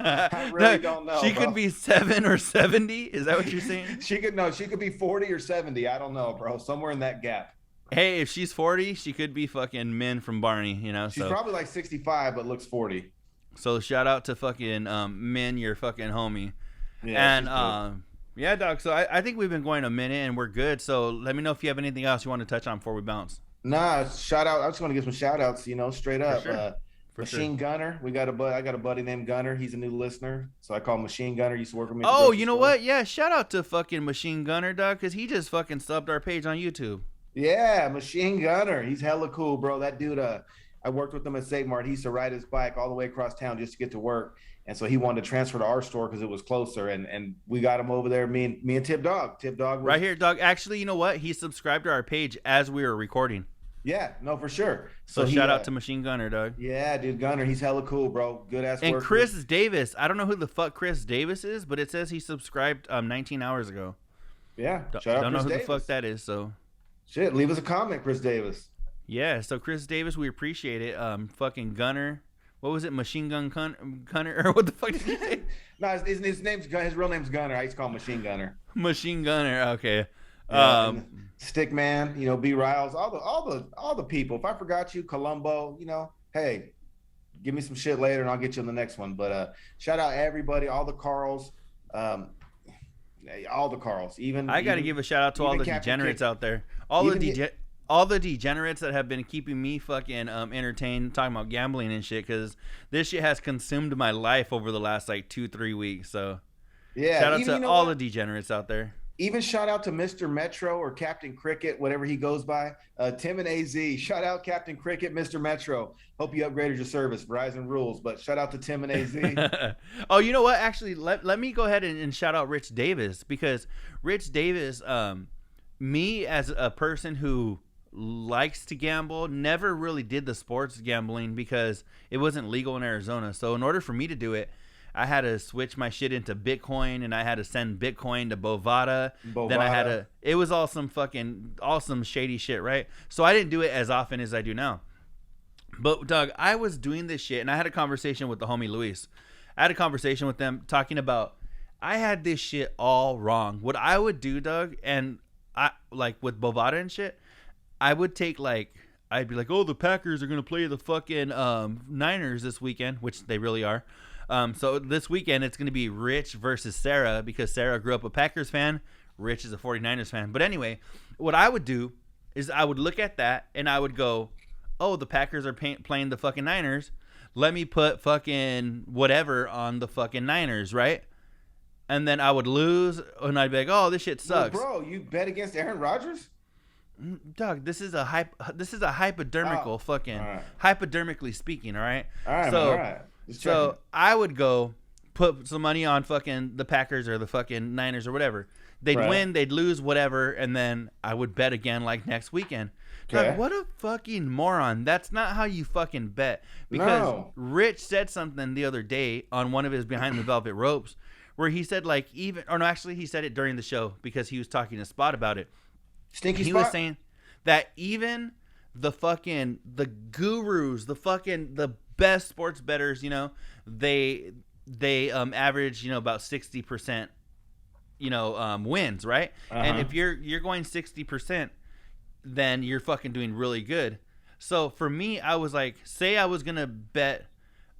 I really don't know. She could be 7 or 70. Is that what you're saying? She could be 40 or 70. I don't know, bro. Somewhere in that gap. Hey, if she's 40, she could be fucking Min from Barney, you know? She's probably like 65, but looks 40. So shout out to fucking Min, your fucking homie. Yeah, and yeah, dog. So I think we've been going a minute and we're good. So let me know if you have anything else you want to touch on before we bounce. Nah, shout out. I just want to give some shout outs, you know, straight up. For Machine Gunner. I got a buddy named Gunner. He's a new listener. So I call him Machine Gunner. He used to work with me. Oh, you know what? Yeah, shout out to fucking Machine Gunner, dog, because he just fucking subbed our page on YouTube. Yeah, Machine Gunner. He's hella cool, bro. That dude, I worked with him at Save Mart. He used to ride his bike all the way across town just to get to work. And so he wanted to transfer to our store because it was closer. And we got him over there, me and Tip Dog. Tip Dog was, right here, dog. Actually, you know what? He subscribed to our page as we were recording. Yeah, no, for sure. So shout out to Machine Gunner, dog. Yeah, dude, Gunner. He's hella cool, bro. Good ass worker. And Chris Davis. I don't know who the fuck Chris Davis is, but it says he subscribed 19 hours ago. Yeah, shout out don't know who Davis. The fuck that is, so. Shit, leave us a comment, Chris Davis. Yeah, so Chris Davis, we appreciate it. Fucking Gunner. What was it? Machine Gun Gunner? Or what the fuck did he say? No, his real name's Gunner. I used to call him Machine Gunner. Machine Gunner, okay. Stickman, you know, B. Riles, all the people. If I forgot you, Columbo, you know, hey, give me some shit later and I'll get you on the next one. But shout out everybody, all the Carls, all the Carls. I got to give a shout out to all the degenerates out there. All the degenerates that have been keeping me fucking entertained, talking about gambling and shit, because this shit has consumed my life over the last like 2-3 weeks. So yeah, shout out to all the degenerates out there. Even shout out to Mr. Metro or Captain Cricket, whatever he goes by. Tim and AZ. Shout out Captain Cricket, Mr. Metro. Hope you upgraded your service. Verizon rules, but shout out to Tim and AZ. Oh, you know what? Actually, let me go ahead and shout out Rich Davis, because Rich Davis, me as a person who likes to gamble, never really did the sports gambling because it wasn't legal in Arizona. So in order for me to do it, I had to switch my shit into Bitcoin, and I had to send Bitcoin to Bovada. Then I had to, it was all some fucking awesome shady shit, right? So I didn't do it as often as I do now. But Doug, I was doing this shit, and I had a conversation with the homie Luis. I had a conversation with them talking about, I had this shit all wrong. What I would do, Doug, and I like with Bovada and shit, I would take I'd be like, oh, the Packers are going to play the fucking Niners this weekend, which they really are. So this weekend, it's going to be Rich versus Sarah, because Sarah grew up a Packers fan. Rich is a 49ers fan. But anyway, what I would do is I would look at that and I would go, oh, the Packers are playing the fucking Niners. Let me put fucking whatever on the fucking Niners, right? And then I would lose and I'd be like, oh, this shit sucks. Well, bro, you bet against Aaron Rodgers? Doug, this is a hypodermical hypodermically speaking, all right? All right, so, all right. So I would go put some money on fucking the Packers or the fucking Niners or whatever. They'd win, they'd lose, whatever, and then I would bet again like next weekend. Okay. Like, what a fucking moron. That's not how you fucking bet. Because Rich said something the other day on one of his Behind the Velvet Ropes where he said he said it during the show because he was talking to Spot about it. Stinky He Spot? was saying that even the gurus, the best sports bettors, they average, about 60%, wins, right? And if you're going 60%, then you're fucking doing really good. So for me, I was like, say I was gonna bet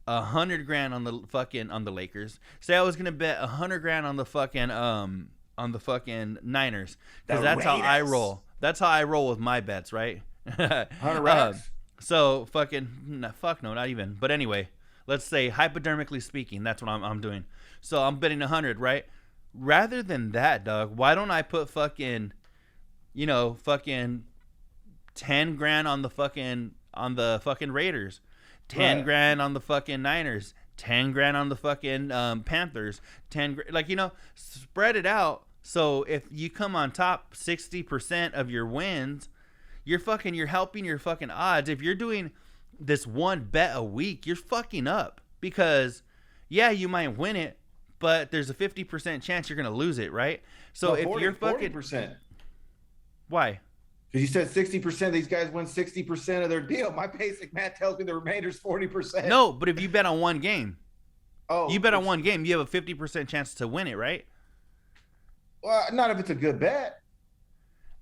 $100,000 on the Lakers. Say I was gonna bet $100,000 on the fucking Niners, because that's how I roll. That's how I roll with my bets, right? 100 racks. So fuck no, not even. But anyway, let's say hypodermically speaking, that's what I'm doing. So I'm betting 100, right? Rather than that, Doug, why don't I put fucking 10 grand on the fucking Raiders, 10 grand on the fucking Niners, 10 grand on the fucking Panthers, 10 spread it out. So if you come on top 60% of your wins, you're helping your fucking odds. If you're doing this one bet a week, you're fucking up, because you might win it, but there's a 50% chance you're going to lose it, right? So if you're fucking 40%. Why? Because you said 60%, these guys win 60% of their deal. My basic math tells me the remainder's 40%. No, but if you bet on one game, you bet on one game, you have a 50% chance to win it, right? Well, not if it's a good bet.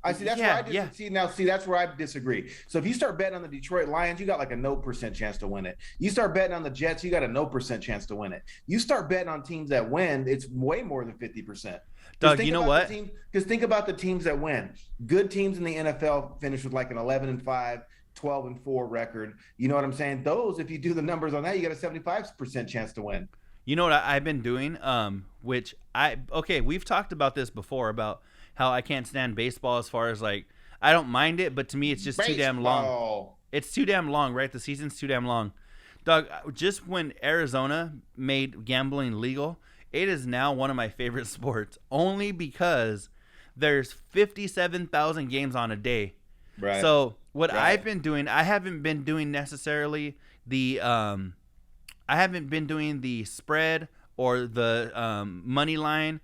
I see. That's where I disagree. That's where I disagree. So if you start betting on the Detroit Lions, you got like a no % chance to win it. You start betting on the Jets, you got a no % chance to win it. You start betting on teams that win, it's way more than 50%. Doug, you know what? Because think about the teams that win. Good teams in the NFL finish with like an 11-5, 12-4 record. You know what I'm saying? Those, if you do the numbers on that, you got a 75% chance to win. You know what I've been doing? We've talked about this before about how I can't stand baseball, as far as like, I don't mind it, but to me it's just too damn long. It's too damn long, right? The season's too damn long. Doug, just when Arizona made gambling legal, it is now one of my favorite sports, only because there's 57,000 games on a day. Right. So what I've been doing, I haven't been doing necessarily the spread or the money line,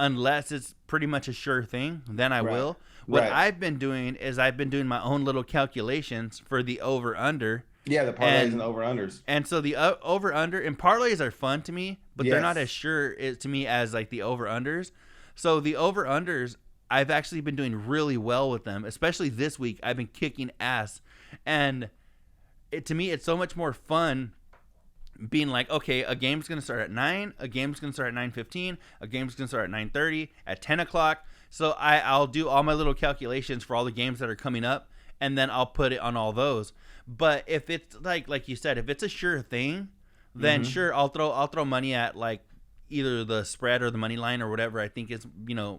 unless it's pretty much a sure thing. Then I will. What I've been doing is I've been doing my own little calculations for the over under. Yeah, the parlays and the over unders. And so the over under and parlays are fun to me, but they're not as sure to me as like the over unders. So the over unders, I've actually been doing really well with them, especially this week. I've been kicking ass, and to me, it's so much more fun being like, okay, a game's going to start at 9, a game's going to start at 9:15, a game's going to start at 9:30, at 10 o'clock. So I'll do all my little calculations for all the games that are coming up, and then I'll put it on all those. But if it's like you said, if it's a sure thing, then sure, I'll throw money at like either the spread or the money line or whatever I think is,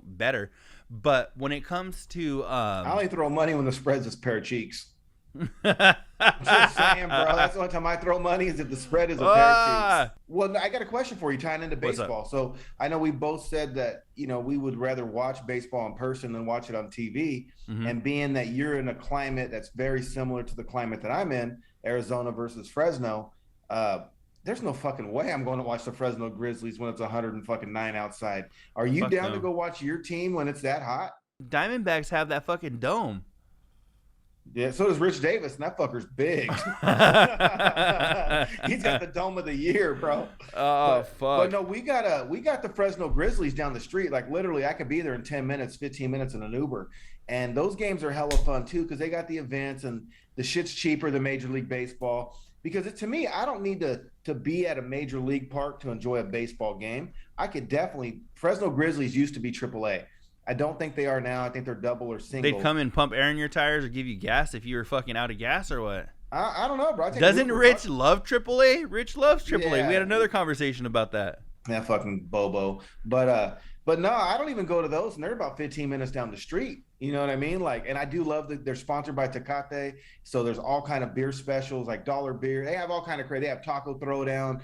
better. But when it comes to I only throw money when the spread's a pair of cheeks. I'm just saying, bro. That's the only time I throw money is if the spread is a pair of cheeks. Well, I got a question for you tying into baseball. So I know we both said that, we would rather watch baseball in person than watch it on TV. Mm-hmm. And being that you're in a climate that's very similar to the climate that I'm in, Arizona versus Fresno, there's no fucking way I'm going to watch the Fresno Grizzlies when it's 109 outside. Are you down to go watch your team when it's that hot? Diamondbacks have that fucking dome. Yeah, so does Rich Davis, and that fucker's big. He's got the dome of the year, bro. Oh, fuck. But no, we got the Fresno Grizzlies down the street. Like literally, I could be there in 10 minutes, 15 minutes in an Uber. And those games are hella fun too, because they got the events and the shit's cheaper than Major League Baseball. Because to me, I don't need to be at a major league park to enjoy a baseball game. I could definitely Fresno Grizzlies used to be AAA. I don't think they are now. I think they're double or single. They'd come and pump air in your tires or give you gas if you were fucking out of gas or what? I don't know, bro. Doesn't Rich love AAA? Rich loves AAA. Yeah. We had another conversation about that. That fucking Bobo. But no, I don't even go to those, and they're about 15 minutes down the street. You know what I mean? Like, and I do love that they're sponsored by Tecate, so there's all kind of beer specials, like dollar beer. They have all kind of crazy. They have taco throwdown.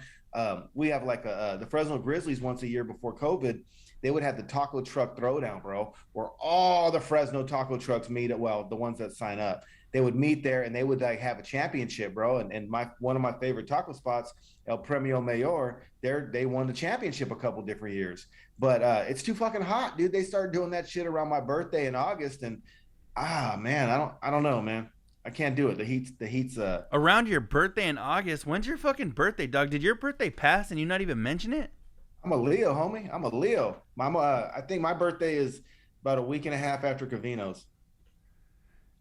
We have like the Fresno Grizzlies once a year before COVID. They would have the taco truck throwdown, bro, where all the Fresno taco trucks meet at, well, the ones that sign up. They would meet there and they would like have a championship, bro. And one of my favorite taco spots, El Premio Mayor, they won the championship a couple different years. But it's too fucking hot, dude. They started doing that shit around my birthday in August, and man, I don't know, man. I can't do it. The heat's around your birthday in August. When's your fucking birthday, dog? Did your birthday pass and you not even mention it? I'm a Leo, homie. I'm a Leo. I think my birthday is about a week and a half after Covino's.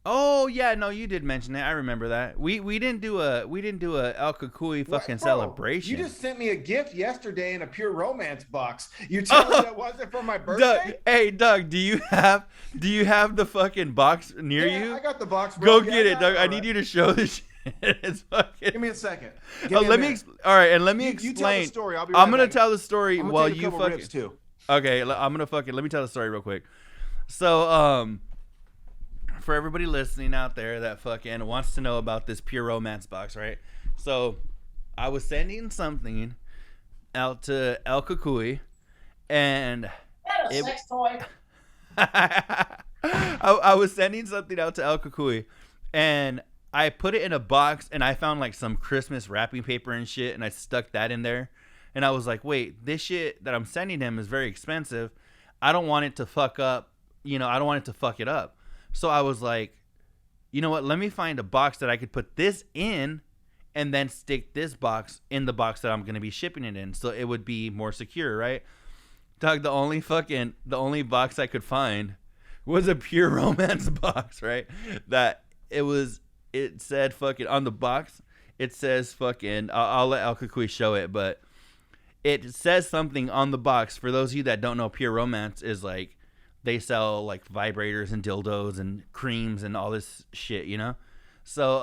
Oh yeah, no, you did mention that. I remember that. We didn't do a El Cucuy fucking celebration. You just sent me a gift yesterday in a Pure Romance box. You telling me that wasn't for my birthday? Doug, do you have the fucking box near you? I got the box. Bro. Go get it, Doug. I need you to show this shit. It's fucking... Give me a second. Let me explain. You tell the story. I'll be I'm gonna tell the story I'm while take a you couple fucking. rips too. Okay, let me tell the story real quick. So, for everybody listening out there that fucking wants to know about this Pure Romance box, right? So, I was sending something out to El Cucuy, and sex toy. I was sending something out to El Cucuy, and I put it in a box, and I found like some Christmas wrapping paper and shit, and I stuck that in there. And I was like, wait, this shit that I'm sending him is very expensive. I don't want it to fuck up. I don't want it to fuck it up. So I was like, you know what? Let me find a box that I could put this in and then stick this box in the box that I'm going to be shipping it in. So it would be more secure, right? Doug, the only box I could find was a Pure Romance box, right? It said fucking on the box. It says fucking. I'll let El Cucuy show it, but it says something on the box. For those of you that don't know, Pure Romance is like they sell like vibrators and dildos and creams and all this shit, So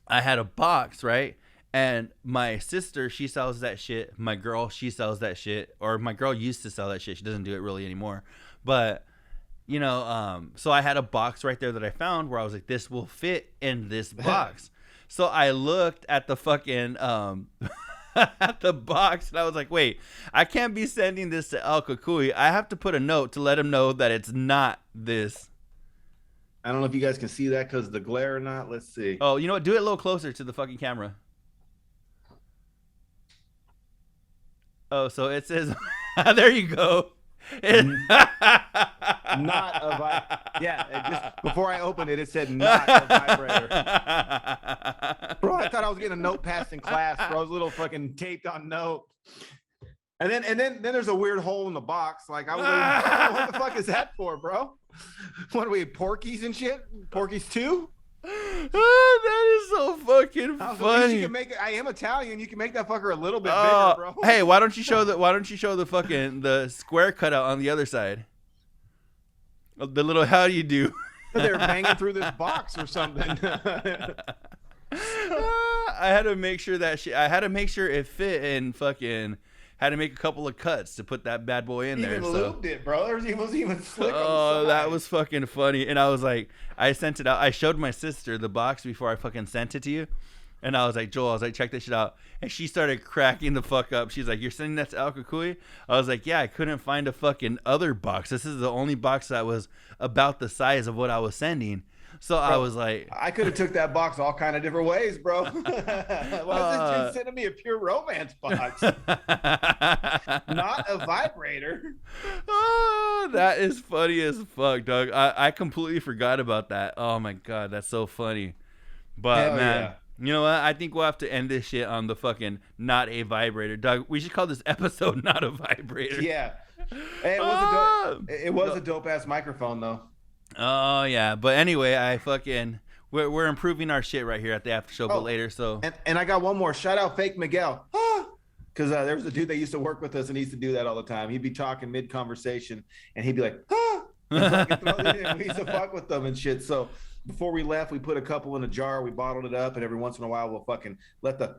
I had a box, right? And my sister, she sells that shit. My girl, she sells that shit. Or my girl used to sell that shit. She doesn't do it really anymore, but. So I had a box right there that I found where I was like, this will fit in this box. So I looked at the fucking, at the box, and I was like, wait, I can't be sending this to El Cucuy. I have to put a note to let him know that it's not this. I don't know if you guys can see that because of the glare or not. Let's see. Oh, you know what? Do it a little closer to the fucking camera. Oh, so it says, there you go. Not a vibrator. Yeah, just before I opened it, it said not a vibrator. Bro, I thought I was getting a note passed in class. Bro, I was a little fucking taped on note. And then there's a weird hole in the box. Like I was like, what the fuck is that for, bro? What are we, Porkies and shit? Porkies 2? That is so fucking funny. You can make it, I am Italian. You can make that fucker a little bit bigger, bro. Hey, why don't you show the fucking the square cutout on the other side? The little how do you do? They're banging through this box or something. I had to make sure it fit and fucking had to make a couple of cuts to put that bad boy in there. Even lubed it, bro. It was even slick. Oh, that was fucking funny. And I was like, I sent it out. I showed my sister the box before I fucking sent it to you. And I was like, Joel, check this shit out. And she started cracking the fuck up. She's like, you're sending that to El Cucuy? I was like, yeah, I couldn't find a fucking other box. This is the only box that was about the size of what I was sending. So I was like, I could have took that box all kind of different ways, bro. Why is this dude sending me a pure romance box? Not a vibrator. Oh, that is funny as fuck, dog. I completely forgot about that. Oh my God, that's so funny. But Hell man. Yeah. You know what? I think we'll have to end this shit on the fucking not a vibrator. Doug, we should call this episode Not a Vibrator. Yeah. Hey, it was a dope ass microphone though. Oh yeah. But anyway, we're improving our shit right here at the after show, but later. So and I got one more. Shout out Fake Miguel. Because there was a dude that used to work with us and he used to do that all the time. He'd be talking mid conversation and he'd be like, and we used to fuck with them and shit. So before we left, we put a couple in a jar, we bottled it up, and every once in a while we'll fucking let the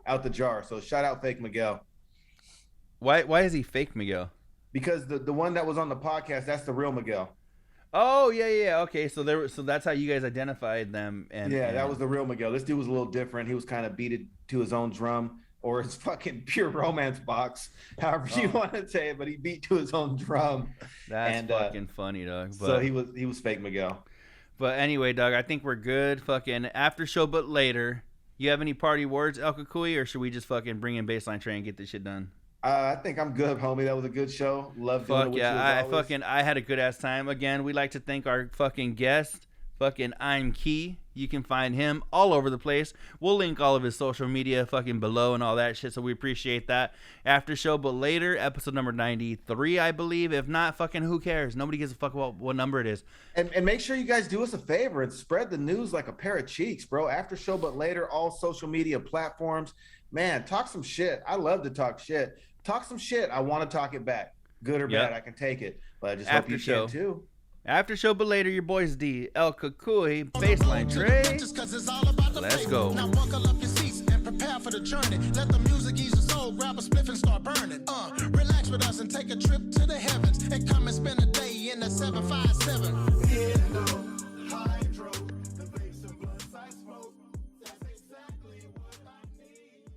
out the jar. So shout out Fake Miguel. Why is he Fake Miguel? Because the one that was on the podcast, that's the real Miguel. Oh yeah. Okay, so that's how you guys identified them. And that was the real Miguel. This dude was a little different. He was kind of beated to his own drum or his fucking pure romance box, however you want to say it. But he beat to his own drum. That's fucking funny, dog. But, so he was Fake Miguel. But anyway, Doug, I think we're good. Fucking after show, but later. You have any party words, El Cucuy, or should we just fucking bring in Baseline Train and get this shit done? I think I'm good, homie. That was a good show. Love doing it with you as always. I had a good ass time. Again, we'd like to thank our fucking guest, I'm Key. You can find him all over the place. We'll link all of his social media fucking below and all that shit, so we appreciate that. After show, but later, episode number 93, I believe. If not, fucking who cares? Nobody gives a fuck about what number it is. And make sure you guys do us a favor and spread the news like a pair of cheeks, bro. After show, but later, all social media platforms. Man, talk some shit. I love to talk shit. Talk some shit. I want to talk it back. Good or bad, I can take it. But I just hope you can too. After show, but later, your boys D, El Cucuy, Baseline Trey. Let's go. Now buckle up your seats and prepare for the journey. Let the music ease your soul, grab a spliff and start burning. Relax with us and take a trip to the heavens and come and spend a day in the 757.